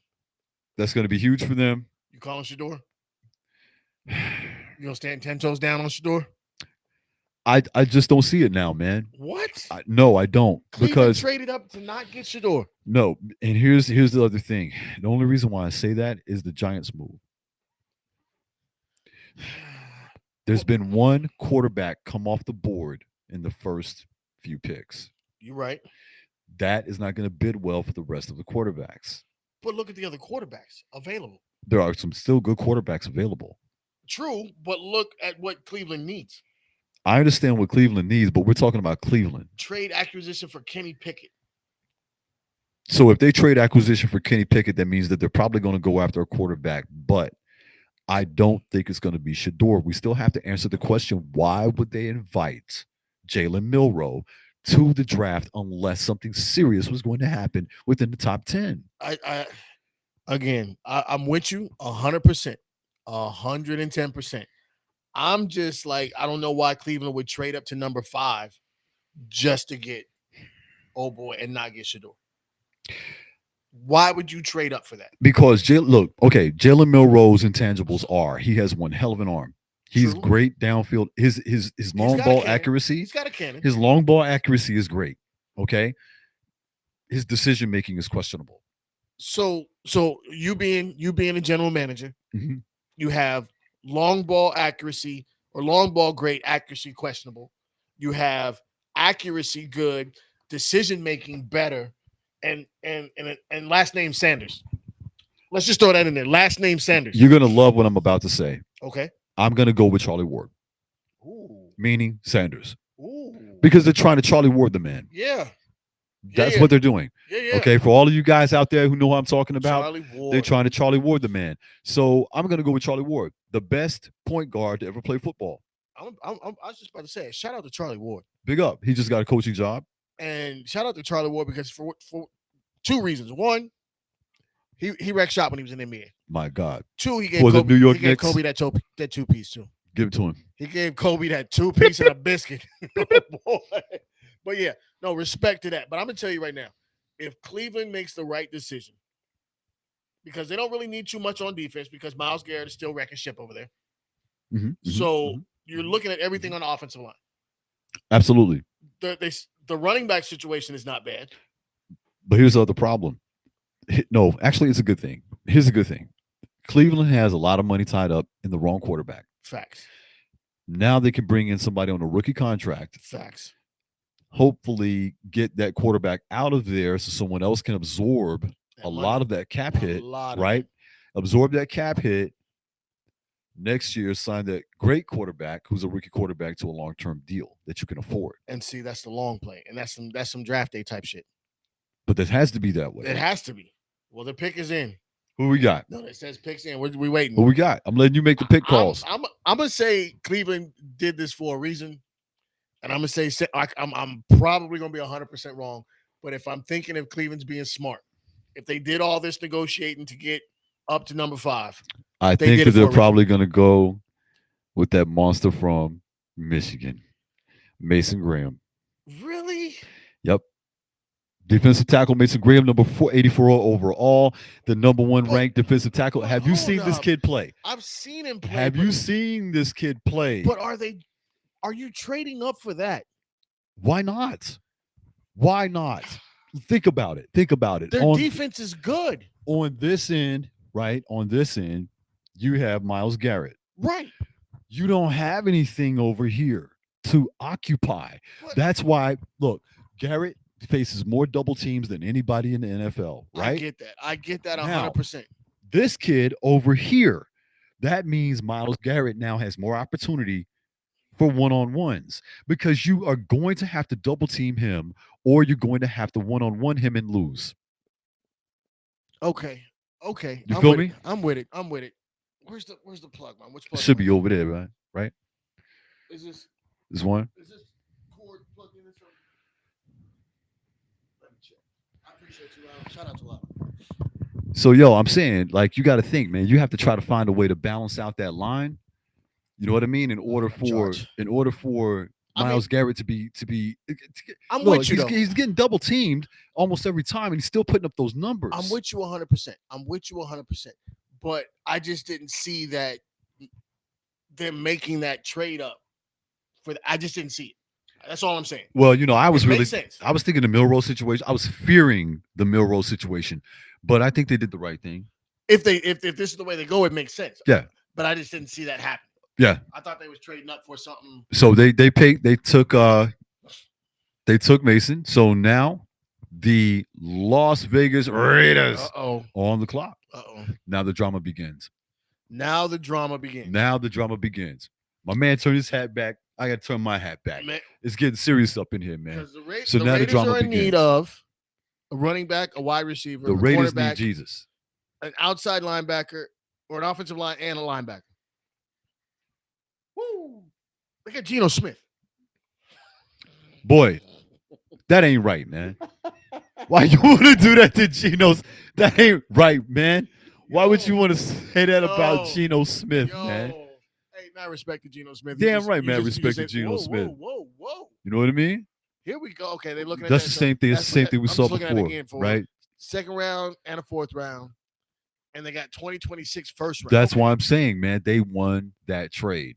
That's going to be huge for them. You calling Shador? You gonna stand 10 toes down on Shador? I just don't see it now, man. What? No, I don't. Cleveland Because traded up to not get Shador. no, and here's the other thing. The only reason why I say that is the Giants move. There's been one quarterback come off the board in the first few picks. You're right. That is not going to bid well for the rest of the quarterbacks. But look at the other quarterbacks available. There are some still good quarterbacks available. True, but look at what Cleveland needs. I understand what Cleveland needs, but we're talking about Cleveland. Trade acquisition for Kenny Pickett. So if they trade acquisition for Kenny Pickett, that means that they're probably going to go after a quarterback. But I don't think it's going to be Shador. We still have to answer the question, why would they invite Jalen Milroe to the draft unless something serious was going to happen within the top 10? I'm with you 100%, 110%. I'm just like, I don't know why Cleveland would trade up to number 5 just to get oh boy and not get Shador. Why would you trade up for that? Because Jalen Milroe's intangibles are he has one hell of an arm. He's True. great downfield. His long got a ball cannon. accuracy. He's got a cannon. His long ball accuracy is great. Okay. His decision making is questionable. So you being a general manager, Mhm. you have long ball accuracy or long ball great, accuracy questionable. You have accuracy good, decision making better, and last name Sanders. Let's just throw that in there. Last name Sanders. You're gonna love what I'm about to say. Okay. I'm gonna go with Charlie Ward, Ooh. meaning Sanders, Ooh. because they're trying to Charlie Ward the man. Yeah. That's yeah. what they're doing. Yeah. Okay, for all of you guys out there who know what I'm talking about, Charlie Ward. they're trying to Charlie Ward the man. So I'm gonna go with Charlie Ward, the best point guard to ever play football. I was just about to say, shout out to Charlie Ward. Big up. He just got a coaching job. And shout out to Charlie Ward because for two reasons. One, he wrecked shop when he was in the NBA. My God. Two, he gave For the Kobe, New York he gave Knicks? Kobe that two piece too. Give it to him. He gave Kobe that two piece and a biscuit. Oh, boy. But yeah, no respect to that. But I'm gonna tell you right now, if Cleveland makes the right decision, because they don't really need too much on defense because Myles Garrett is still wrecking ship over there. So you're looking at everything on the offensive line. Absolutely. The running back situation is not bad. But here's the other problem. No, actually, it's a good thing. Here's a good thing. Cleveland has a lot of money tied up in the wrong quarterback. Facts. Now they can bring in somebody on a rookie contract. Facts. Hopefully get that quarterback out of there so someone else can absorb a lot of that cap hit, right? Absorb that cap hit. Next year, sign that great quarterback who's a rookie quarterback to a long-term deal that you can afford. And see, that's the long play. And that's some draft day type shit. But that has to be that way. It has to be. Well, the pick is in. Who we got? No, it says picks in. We waiting. Who we got? I'm letting you make the pick calls. I'm gonna say Cleveland did this for a reason, and I'm gonna say I'm probably gonna be 100% wrong. But if I'm thinking of Cleveland's being smart, if they did all this negotiating to get up to number 5, I think that they're probably gonna go with that monster from Michigan, Mason Graham. Really? Yep. Defensive tackle Mason Graham, number 484 overall, the number 1 ranked defensive tackle. Have you seen this kid play? I've seen him play. Have you seen this kid play? But are you trading up for that? Why not? Why not? Think about it. Think about it. Their defense is good. On this end, right? On this end, you have Myles Garrett. Right. You don't have anything over here to occupy. What? That's why, look, Garrett faces more double teams than anybody in the NFL, right? I get that 100%. Now, this kid over here, that means Myles Garrett now has more opportunity for one-on-ones because you are going to have to double team him or you're going to have to one-on-one him and lose. Okay. You feel me? I'm with it. Where's the plug, man? Which plug? It should be over there, right? Is this one? Is this cord plugged in? Let me check. I appreciate you, Al. Shout out to Al. So, I'm saying, like, you got to think, man. You have to try to find a way to balance out that line. You know what I mean? In order for Myles Garrett to be. I'm with you. He's getting double teamed almost every time, and he's still putting up those numbers. I'm with you 100%. But I just didn't see that them making that trade up for. I just didn't see it. That's all I'm saying. Well, I was thinking the Milrose situation. I was fearing the Milrose situation, but I think they did the right thing. If this is the way they go, it makes sense. Yeah. But I just didn't see that happen. Yeah. I thought they was trading up for something. So they took Mason. So now the Las Vegas Raiders are on the clock. Now the drama begins. My man turned his hat back. I got to turn my hat back. Man. It's getting serious up in here, man. So now the drama begins. In need of a running back, a wide receiver, the Raiders need Jesus, an outside linebacker, or an offensive line and a linebacker. Woo! Look at Geno Smith. Boy, that ain't right, man. Why you want to do that to Geno? That ain't right, man. Why would you want to say that about Geno Smith, man? Hey, not respect to Geno Smith. Damn right, man. Respect to Geno Smith. Whoa. You know what I mean? Here we go. Okay, they're looking at that's the same thing. That's the same thing we saw before, right? Second round and a fourth round, and they got 2026 first round. That's why I'm saying, man, they won that trade.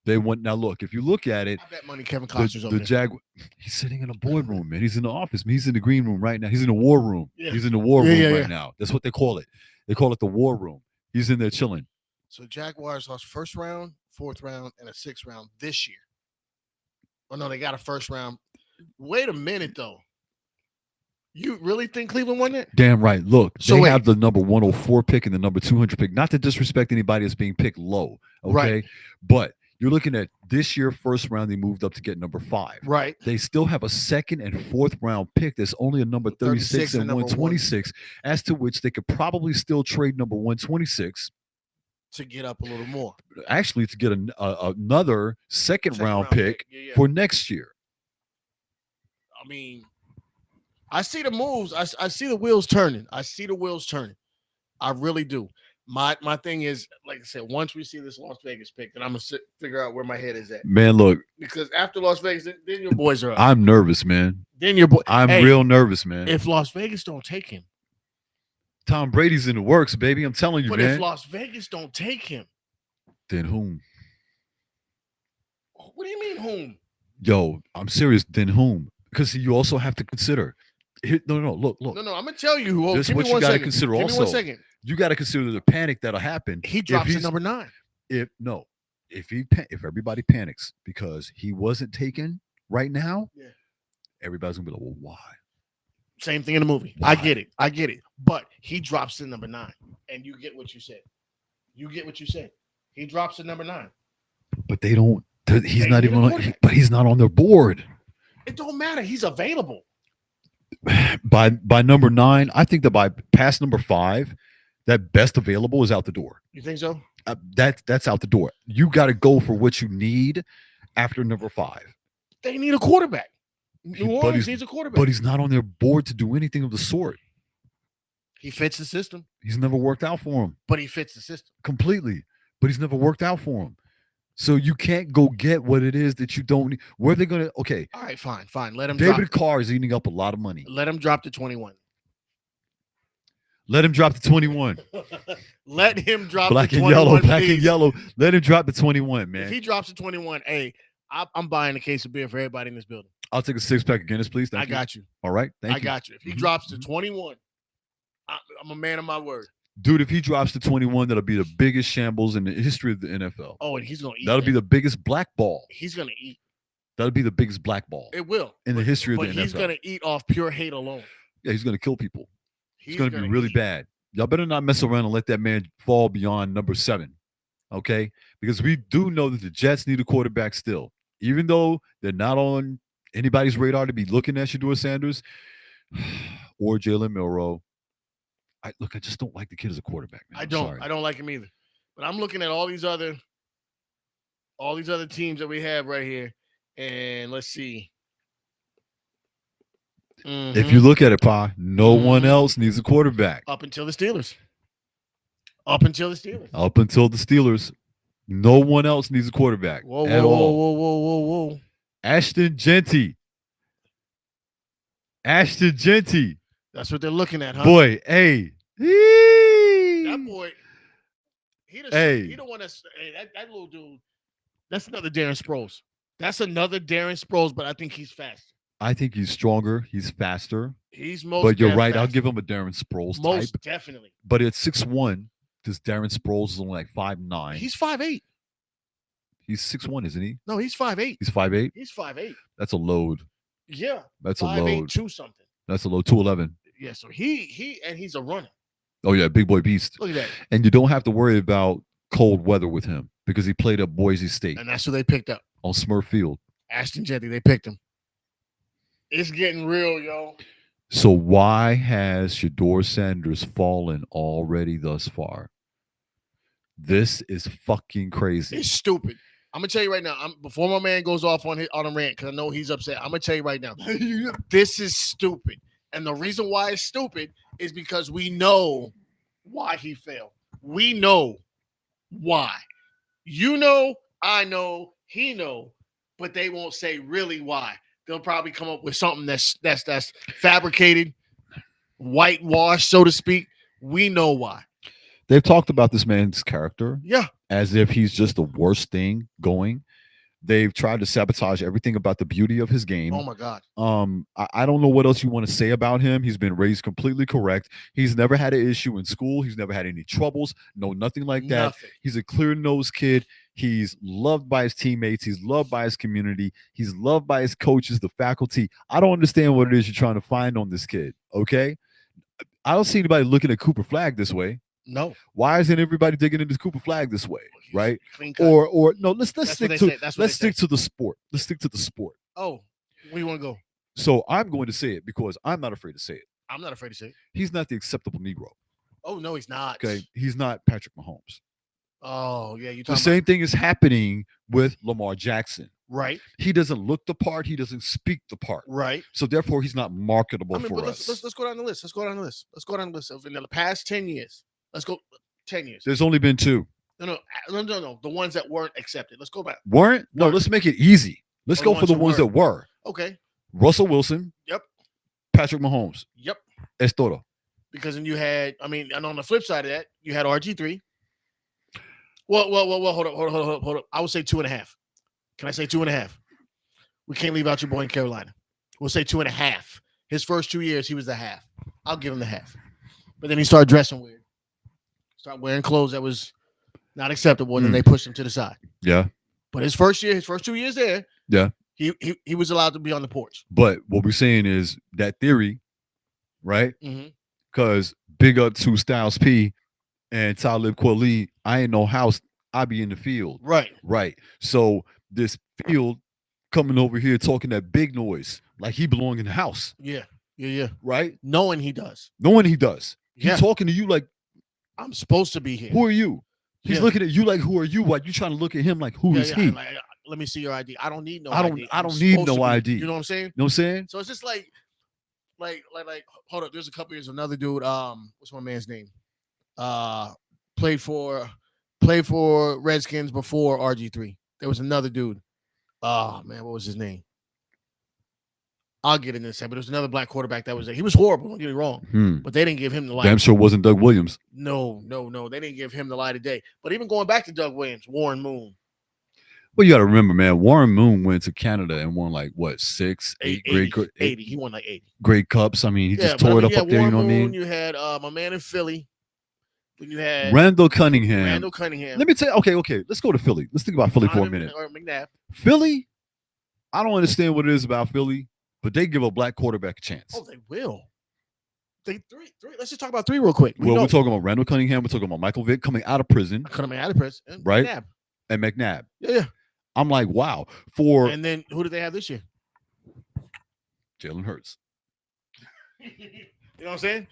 They won. Now, look, if you look at it, I bet money Kevin Costner's over there. He's sitting in a boardroom, man. He's in the office. He's in the green room right now. He's in the war room. Yeah. He's in the war room right now. That's what they call it. They call it the war room. He's in there chilling. So Jaguars lost first round, fourth round, and a sixth round this year. Oh, no, they got a first round. Wait a minute, though. You really think Cleveland won that? Damn right. Look, they have the number 104 pick and the number 200 pick. Not to disrespect anybody that's being picked low, okay? Right. But you're looking at this year, first round, they moved up to get number 5. Right. They still have a second and fourth round pick. There's only a number 36 and 126, as to which they could probably still trade number 126. To get up a little more. Actually, to get another second round pick for next year. I mean, I see the moves. I see the wheels turning. I see the wheels turning. I really do. My thing is, like I said, once we see this Las Vegas pick, then I'm gonna figure out where my head is at. Man, look, Because after Las Vegas, then your boys are up. I'm nervous, man. Then your boy. I'm Hey, real nervous, man. if Las Vegas don't take him, Tom Brady's in the works, baby. I'm telling you, but man. if Las Vegas don't take him, Then whom? what do you mean whom? Yo, I'm serious. Then whom? Because you also have to consider. No, look. No, I'm gonna tell you who. This is Give what me you one got to second. consider Give also. me 1 second. You got to consider the panic that'll happen. He drops to number 9. If everybody panics because he wasn't taken right now, Yeah. everybody's gonna be like, well, why? Same thing in the movie. Why? I get it. But he drops to number 9, and you get what you said. He drops to number 9. But they don't. He's They not need a even. quarterback. But he's not on their board. It don't matter. He's available. By number 9, I think that by past number 5, that best available is out the door. You think so? That's out the door. You got to go for what you need after number 5. They need a quarterback. New But Orleans he's- needs a quarterback. But he's not on their board to do anything of the sort. He fits the system. He's never worked out for him But he fits the system. completely. But he's never worked out for him. So you can't go get what it is that you don't need. Where are they going to? Okay. All right, fine. Let him David drop. Carr is eating up a lot of money. Let him drop to 21. Let him drop to 21. Let him drop Black to and 21. yellow, black please. and yellow. Let him drop to 21, If man. he drops to 21, hey, I'm buying a case of beer for everybody in this building. I'll take a 6-pack of Guinness, please. Thank I you. got you. All right. Thank I you. got you. If he Mhm, drops to mhm. 21, I'm a man of my word. Dude, if he drops to 21, that'll be the biggest shambles in the history of the NFL. Oh, and he's gonna eat. That'll be the biggest blackball. He's gonna eat. That'll be the biggest blackball It will in the history of the But NFL. he's gonna eat off pure hate alone. Yeah, he's going to kill people. He's It's going to be really eat. bad. Y'all better not mess around and let that man fall beyond number 7. Okay? Because we do know that the Jets need a quarterback still. Even though they're not on anybody's radar to be looking at Shedeur Sanders or Jalen Milroe. I just don't like the kid as a quarterback, man. I I'm don't. sorry. I don't like him either. But I'm looking at all these other teams that we have right here, and let's see. If you look at it, Pa, no one else needs a quarterback. Up until the Steelers. Up until the Steelers. No one else needs a quarterback Whoa, at whoa, all. whoa. Ashton Genty. That's what they're looking at, huh? Boy, hey. That boy. He don't want to. Hey, that little dude. That's another Darren Sproles. But I think he's faster. I think he's stronger. He's faster. He's most. But you're right. faster. I'll give him a Darren Sproles most type. definitely. But at 6'1", this Darren Sproles is only like 5'9". He's 5'8". He's 6'1", isn't he? No, he's 5'8". He's 5'8". He's 5'8". That's a load. Yeah, That's a 5'8", load. 2 something. That's a load. 211. Yeah, so he's a runner. Oh yeah, big boy beast. Look at that. And you don't have to worry about cold weather with him because he played at Boise State And that's who they picked up. on Smurf Field. Ashton Jetty, they picked him. It's getting real, yo. So why has Shedeur Sanders fallen already thus far? This is fucking crazy. It's stupid. I'm gonna tell you right now. Before my man goes off on a rant, because I know he's upset. I'm gonna tell you right now. This is stupid, and the reason why it's stupid is because we know why he failed. We know why. You know, I know, he know, but they won't say really why. They'll probably come up with something that's fabricated, whitewashed, so to speak. We know why. They've talked about this man's character. Yeah. As if he's just the worst thing going. They've tried to sabotage everything about the beauty of his game. Oh my God. I don't know what else you want to say about him. He's been raised completely correct. He's never had an issue in school. He's never had any troubles. No, nothing like that. Nothing. He's a clear-nosed kid. He's loved by his teammates. He's loved by his community. He's loved by his coaches, the faculty. I don't understand what it is you're trying to find on this kid. Okay. I don't see anybody looking at Cooper Flag this way. No. Why isn't everybody digging into Cooper Flag this way? Right? Clean cut. Or no, let's That's stick what to they say. That's what let's they stick to the sport. Let's stick to the sport. Oh, where you want to go? So I'm going to say it because I'm not afraid to say it. I'm not afraid to say it. He's not the acceptable Negro. Oh no, he's not. Okay. He's not Patrick Mahomes. Oh yeah, you The talking same thing is happening with Lamar Jackson. Right. He doesn't look the part. He doesn't speak the part. Right. So therefore, he's not marketable I mean, for but us. let's go down the list. Let's go down the list. Let's go down the list of in the past 10 years. Let's go 10 years. There's only been two. No. The ones that weren't accepted. Let's go back. Weren't? No, Weren't. let's make it easy. Let's Oh, go the for the ones ones that that were. Okay. Russell Wilson, Yep. Patrick Mahomes. Yep. Es todo. Because then you had, and on the flip side of that, you had RG3. Well, hold up. I would say 2.5. Can I say 2.5? We can't leave out your boy in Carolina. We'll say 2.5. His first 2 years, he was the half. I'll give him the half. But then he started dressing weird. Started wearing clothes that was not acceptable, and then they pushed him to the side. Yeah. But his first 2 years there, Yeah. he was allowed to be on the porch. But what we're saying is that theory, right? Mm-hmm. Because big up to Styles P and Talib Kweli, I ain't no house. I be in the field. Right. Right. So this field coming over here talking that big noise like he belong in the house. Yeah. Right? Knowing he does. Knowing he does. Yeah. He's talking to you like, I'm supposed to be here. who are you? He's looking at you like, who are you? Why you trying to look at him like, who is he? Like, let me see your ID. I don't need no I ID. don't need no ID. You know what I'm saying? You know what I'm saying? So it's just like, hold up. There's a couple years, another dude. What's my man's name? Played for Redskins before RG3. There was another dude. Oh man, what was his name? I'll get in this, but there was another black quarterback that was there. He was horrible. Don't get me wrong, but they didn't give him the light. Damn sure wasn't Doug Williams. No, they didn't give him the light of day. But even going back to Doug Williams, Warren Moon. Well, you got to remember, man. Warren Moon went to Canada and won like what 8 80. He won like 80 Grey Cups. I mean, he just tore it up there. You know what I mean? You had my man in Philly. Then you had Randall Cunningham. Let me tell you. Okay. Let's go to Philly. Let's think about Philly for a minute. Or McNabb. Philly. I don't understand what it is about Philly, but they give a black quarterback a chance. Oh, they will. Three. Let's just talk about 3 real quick. We're talking about Randall Cunningham. We're talking about Michael Vick coming out of prison. Right? McNabb. And McNabb. Yeah. I'm like, wow. And then who did they have this year? Jalen Hurts. You know what I'm saying?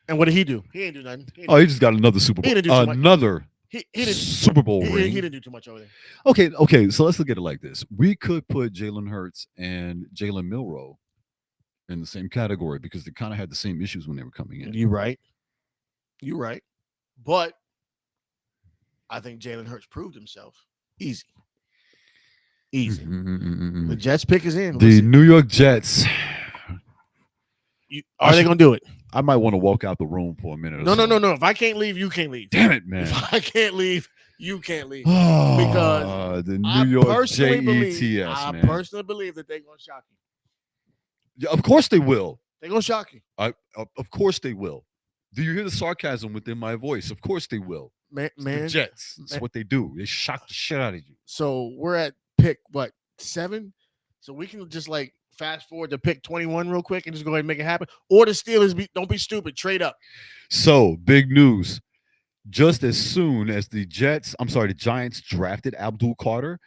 And what did he do? He ain't do nothing. He just got another Super Bowl. He didn't do another Super Bowl ring. He didn't do too much over there. Okay. So let's look at it like this. We could put Jalen Hurts and Jalen Milroe in the same category because they kind of had the same issues when they were coming in. You're right. But I think Jalen Hurts proved himself. Easy. The Jets pick is in. The New York Jets. Are they going to do it? I might want to walk out the room for a minute. No. If I can't leave, you can't leave. Damn it, man. If I can't leave, you can't leave. Because the New York Jets, I personally believe that they're going to shock you. Yeah, of course they will. They're going to shock you. Of course they will. Do you hear the sarcasm within my voice? Of course they will. Man, the Jets. That's what they do. They shock the shit out of you. So we're at pick, 7? So we can just fast forward to pick 21 real quick and just go ahead and make it happen. Or the Steelers, don't be stupid. Trade up. So, big news. Just as soon as the Giants drafted Abdul Carter.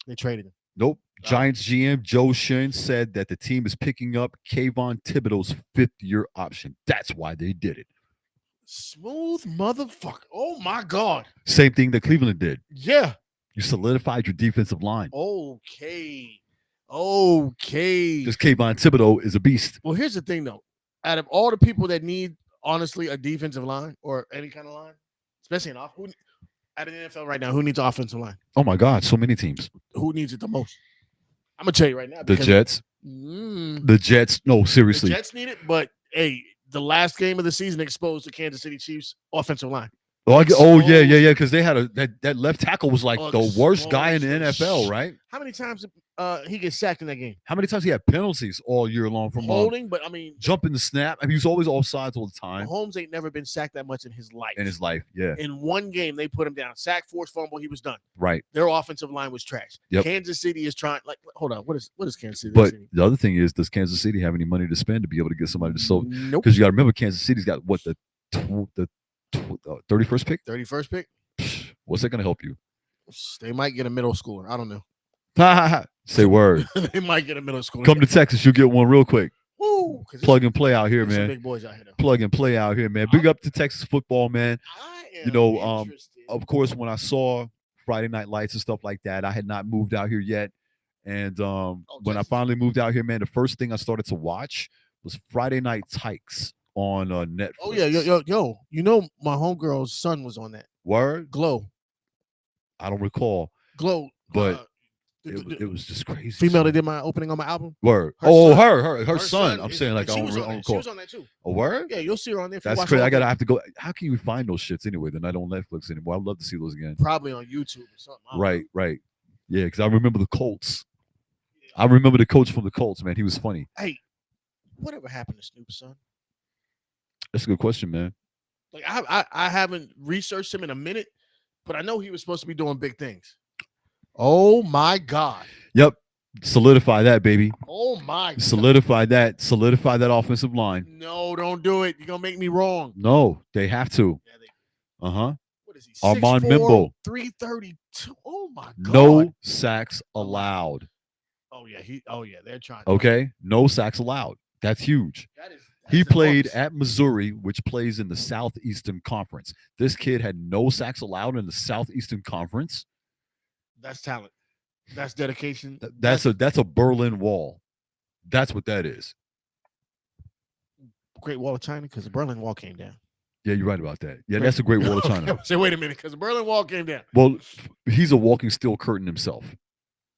They traded him. Nope. Giants GM Joe Shin said that the team is picking up Kayvon Thibodeau's 5th-year option. That's why they did it. Smooth motherfucker. Oh, my God. Same thing that Cleveland did. Yeah. You solidified your defensive line. Okay. Because Kayvon Thibodeau is a beast. Well, here's the thing, though. Out of all the people that need, honestly, a defensive line or any kind of line, especially in out of the NFL right now, who needs offensive line? Oh, my God. So many teams. Who needs it the most? I'm going to tell you right now. The Jets. The Jets. No, seriously. The Jets need it, but, hey, the last game of the season exposed the Kansas City Chiefs offensive line. Yeah. Because they had that left tackle was like the worst guy in the NFL, right? How many times he gets sacked in that game? How many times he had penalties all year long from holding? But I mean, jumping the snap. I mean, he was always offsides all the time. Mahomes ain't never been sacked that much in his life. Yeah. In one game, they put him down. Sack, forced fumble, he was done. Right. Their offensive line was trash. Yep. Kansas City is trying. Hold on. What is Kansas City? But the other thing is, does Kansas City have any money to spend to be able to get somebody to sell? Nope. Because you got to remember, Kansas City's got what the 31st pick. 31st pick. What's that going to help you? They might get a middle schooler. I don't know. Say word. They might get a middle schooler. Come to Texas, you'll get one real quick. Woo! Plug and play out here, man. Some big boys out here, though. Plug and play out here, man. Big up to Texas football, man. Of course, when I saw Friday Night Lights and stuff like that, I had not moved out here yet. And when I Jets. finally moved out here, man, the first thing I started to watch was Friday Night Tykes on Netflix. Oh yeah, yo. You know my homegirl's son was on that. Word? Glow. I don't recall, Glow. but The it was just crazy. female that son. did my opening on my album. Word. Her Oh, son. her son. I'm is- saying like and I she don't, was on I don't that. She recall. was on that too. A word? Yeah, you'll see her on there. If you That's watch crazy. all I gotta day. have to go. How can you find those shits anyway? They're not on Netflix anymore. I'd love to see those again. Probably on YouTube or something. I don't Right, know. right. Yeah, because I remember the Colts. I remember the coach from the Colts, man. He was funny. Hey, whatever happened to Snoop, son? That's a good question, man. Like I haven't researched him in a minute, but I know he was supposed to be doing big things. Oh my God. Yep. Solidify that, baby. Oh my God. Solidify that. Solidify that offensive line. No, don't do it. You're gonna make me wrong. No, they have to. Yeah, Uh-huh. what is he? Armand 6'4", Mimbo. 332. Oh my God. No sacks allowed. Oh yeah, they're trying. Okay? No sacks allowed. That's huge. He That's played enormous. at Missouri, which plays in the Southeastern Conference. This kid had no sacks allowed in the Southeastern Conference. That's talent. That's dedication. That's a Berlin Wall. That's what that is. Great Wall of China because the Berlin Wall came down. Yeah, you're right about that. Yeah, that's a great Wall of China. Say, wait a minute, because the Berlin Wall came down. Well, he's a walking steel curtain himself.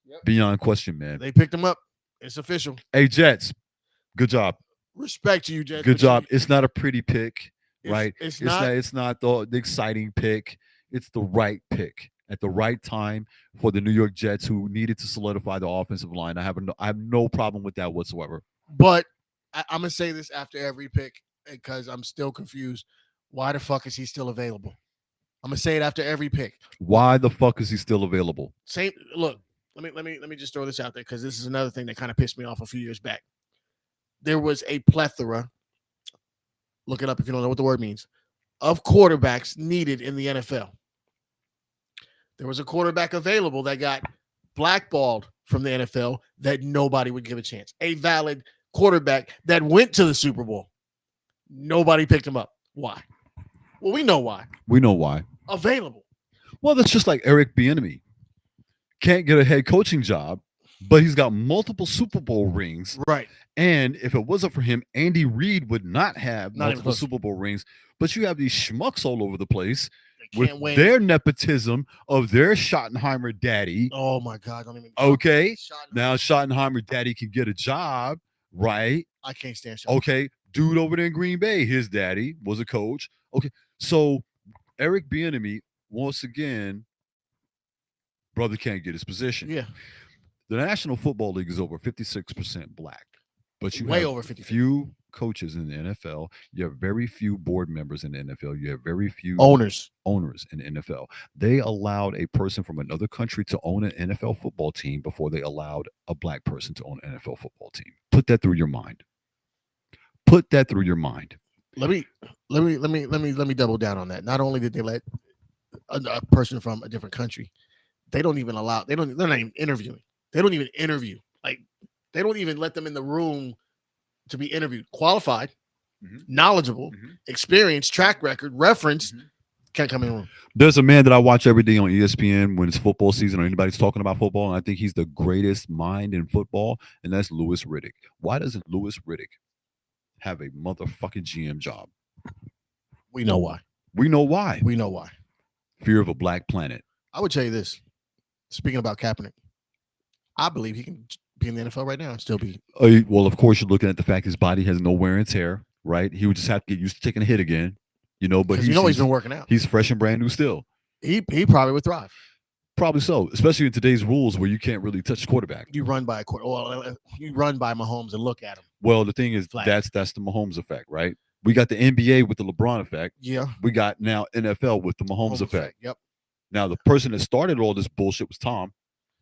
Yep. Beyond question, man. They picked him up. It's official. Hey, Jets, good job. Respect to you, Jets. Good job. It's not a pretty pick, right? It's not. It's not the exciting pick. It's the right pick at the right time for the New York Jets, who needed to solidify the offensive line. I have no problem with that whatsoever. But I'm gonna say this after every pick because I'm still confused. Why the fuck is he still available? I'm gonna say it after every pick. Why the fuck is he still available? Same. Look, let me just throw this out there because this is another thing that kind of pissed me off a few years back. There was a plethora. Look it up if you don't know what the word means. Of quarterbacks needed in the NFL. There was a quarterback available that got blackballed from the NFL that nobody would give a chance. A valid quarterback that went to the Super Bowl. Nobody picked him up. Why? Well, we know why. We know why. Available. Well, that's just like Eric Bieniemy. Can't get a head coaching job, but he's got multiple Super Bowl rings. Right. And if it wasn't for him, Andy Reid would not have Not even multiple close. Super Bowl rings. But you have these schmucks all over the place They with can't win. their nepotism of their Schottenheimer daddy. Oh my God! Don't even. Okay. Schottenheimer. Now Schottenheimer daddy can get a job, right? I can't stand Schottenheimer. Okay. Dude over there in Green Bay, his daddy was a coach. Okay. So Eric Bieniemy, once again, brother can't get his position. Yeah. The National Football League is over 56% black, but you Way have over 50. few coaches in the NFL. You have very few board members in the NFL. You have very few Owners in the NFL. They allowed a person from another country to own an NFL football team before they allowed a black person to own an NFL football team. Put that through your mind. Put that through your mind. Let me double down on that. Not only did they let a person from a different country, they're not even interviewing. They don't even interview. Like, they don't even let them in the room to be interviewed. Qualified, knowledgeable, experienced, track record, reference, can't come in the room. There's a man that I watch every day on ESPN when it's football season or anybody's talking about football, and I think he's the greatest mind in football, and that's Louis Riddick. Why doesn't Louis Riddick have a motherfucking GM job? We know why. We know why. We know why. Fear of a black planet. I would tell you this. Speaking about Kaepernick, I believe he can be in the NFL right now and still be. Well, of course, you're looking at the fact his body has no wear and tear, right? He would just have to get used to taking a hit again, but he's been working out. He's fresh and brand new still. He probably would thrive. Probably so, especially in today's rules where you can't really touch the quarterback. You run by you run by Mahomes and look at him. Well, the thing is, Flag. that's the Mahomes effect, right? We got the NBA with the LeBron effect. Yeah. We got now NFL with the Mahomes effect. Yep. Now, the person that started all this bullshit was Tom.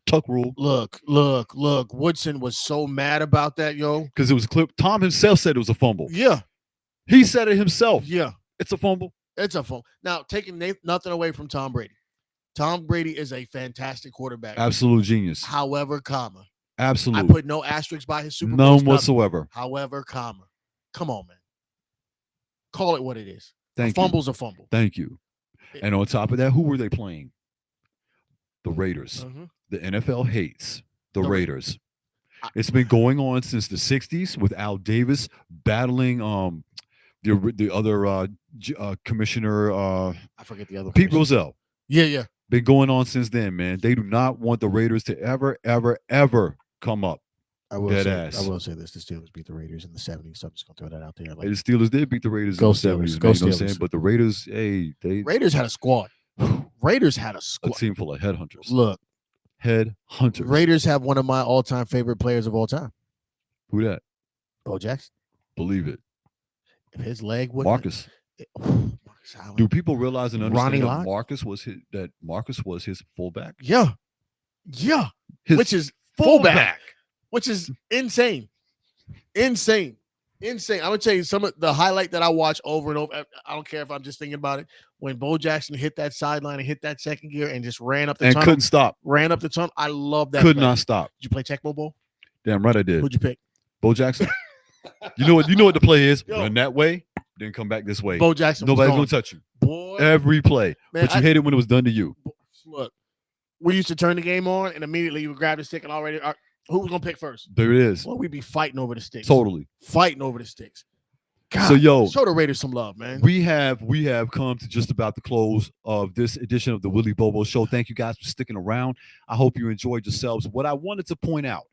Tuck rule. Look. Woodson was so mad about that, yo. Because it was a clip. Tom himself said it was a fumble. Yeah. He said it himself. Yeah. It's a fumble. It's a fumble. Now, taking nothing away from Tom Brady. Tom Brady is a fantastic quarterback. Absolute genius. However, Absolute. I put no asterisks by his Super Bowl. None whatsoever. However, come on, man. Call it what it is. Thank a fumble's a fumble. Thank you. And on top of that, who were they playing? The Raiders. Mm-hmm. The NFL hates The The Ra- Raiders. I, It's been going on since the '60s with Al Davis battling the other commissioner I forget the other Pete commissioner. Rozelle. Yeah. Been going on since then, man. They do not want the Raiders to ever, ever, ever come up. Dead I ass. will say this: the Steelers beat the Raiders in the '70s. So I'm just gonna throw that out there. Hey, Like, the Steelers did beat the Raiders Go in the Steelers. '70s, Go man. You know what I'm saying? Steelers. But the Raiders, hey, they Raiders had a squad. Raiders had a a squad. team full of headhunters. Look, Head hunters. Raiders have one of my all-time favorite players of all time, Who that? Bo Jackson. Believe it. If his leg would Marcus. Marcus Allen. Do people realize and Ronnie understand that Lott? Marcus was his fullback? Yeah. His Which is fullback, which is insane. I'm gonna tell you some of the highlight that I watch over and over. I don't care if I'm just thinking about it. When Bo Jackson hit that sideline and hit that second gear and just ran up the And tunnel, couldn't stop. ran up the tunnel. I love that. Could play. not stop. Did you play Check Bobo? Damn right I did. Who'd you pick? Bo Jackson. You know what the play is? Yo. Run that way, then come back this way. Bo Jackson. Nobody's was gonna touch you. Boy, Every play. man, But you hate it when it was done to you. look. We used to turn the game on, and immediately you would grab the stick and already. Who was gonna pick first? There it is. Well, we'd be fighting over the sticks. Totally. Fighting over the sticks. God, So yo, show the Raiders some love, man. we have come to just about the close of this edition of the Willy Bobo Show. Thank you guys for sticking around. I hope you enjoyed yourselves. What I wanted to point out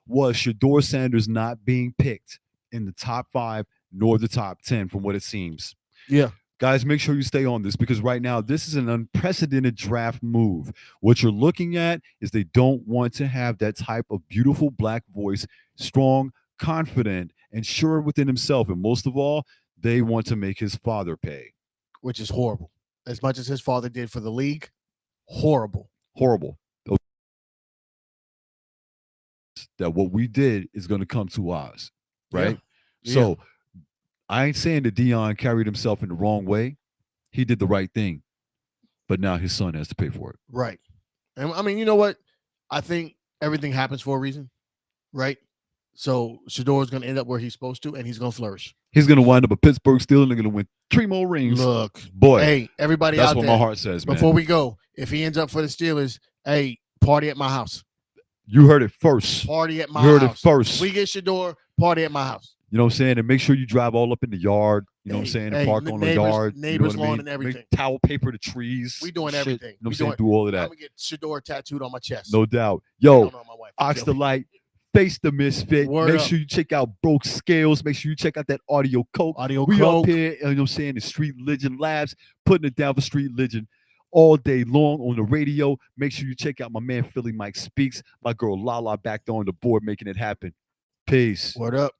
was Shador Sanders not being picked in the top 5 nor the top 10 from what it seems. Yeah. Guys, make sure you stay on this because right now this is an unprecedented draft move. What you're looking at is they don't want to have that type of beautiful black voice, strong, confident, and sure within himself. And most of all, they want to make his father pay. Which is horrible. As much as his father did for the league, horrible. Horrible. That what we did is going to come to us, right? Yeah. So I ain't saying that Dion carried himself in the wrong way. He did the right thing, but now his son has to pay for it. Right. And I mean, you know what? I think everything happens for a reason, right? So Shador's going to end up where he's supposed to, and he's going to flourish. He's going to wind up a Pittsburgh Steelers and they're going to win 3 more rings. Look, boy, hey, everybody that's out what there, my heart says, man. before we go, if he ends up for the Steelers, hey, party at my house. You heard it first. Party at my You heard house. it first. We get Shador, party at my house. You know what I'm saying? And make sure you drive all up in the yard. You know what I'm saying? And park on the yard. Neighbors you know what I lawn mean? and everything. Make towel paper the trees. We doing shit, everything. You know what I'm saying? Do all of that. I'm going to get Shador tattooed on my chest. No doubt. I Yo, don't know my wife. Ox the Light, Face the Misfit. Word Make up. sure you check out Broke Scales. Make sure you check out that Audio Coke. Audio We Coke. up here, you know what I'm saying, in Street Legend Labs, putting it down for Street Legend all day long on the radio. Make sure you check out my man Philly Mike Speaks, my girl Lala back there on the board making it happen. Peace. Word up.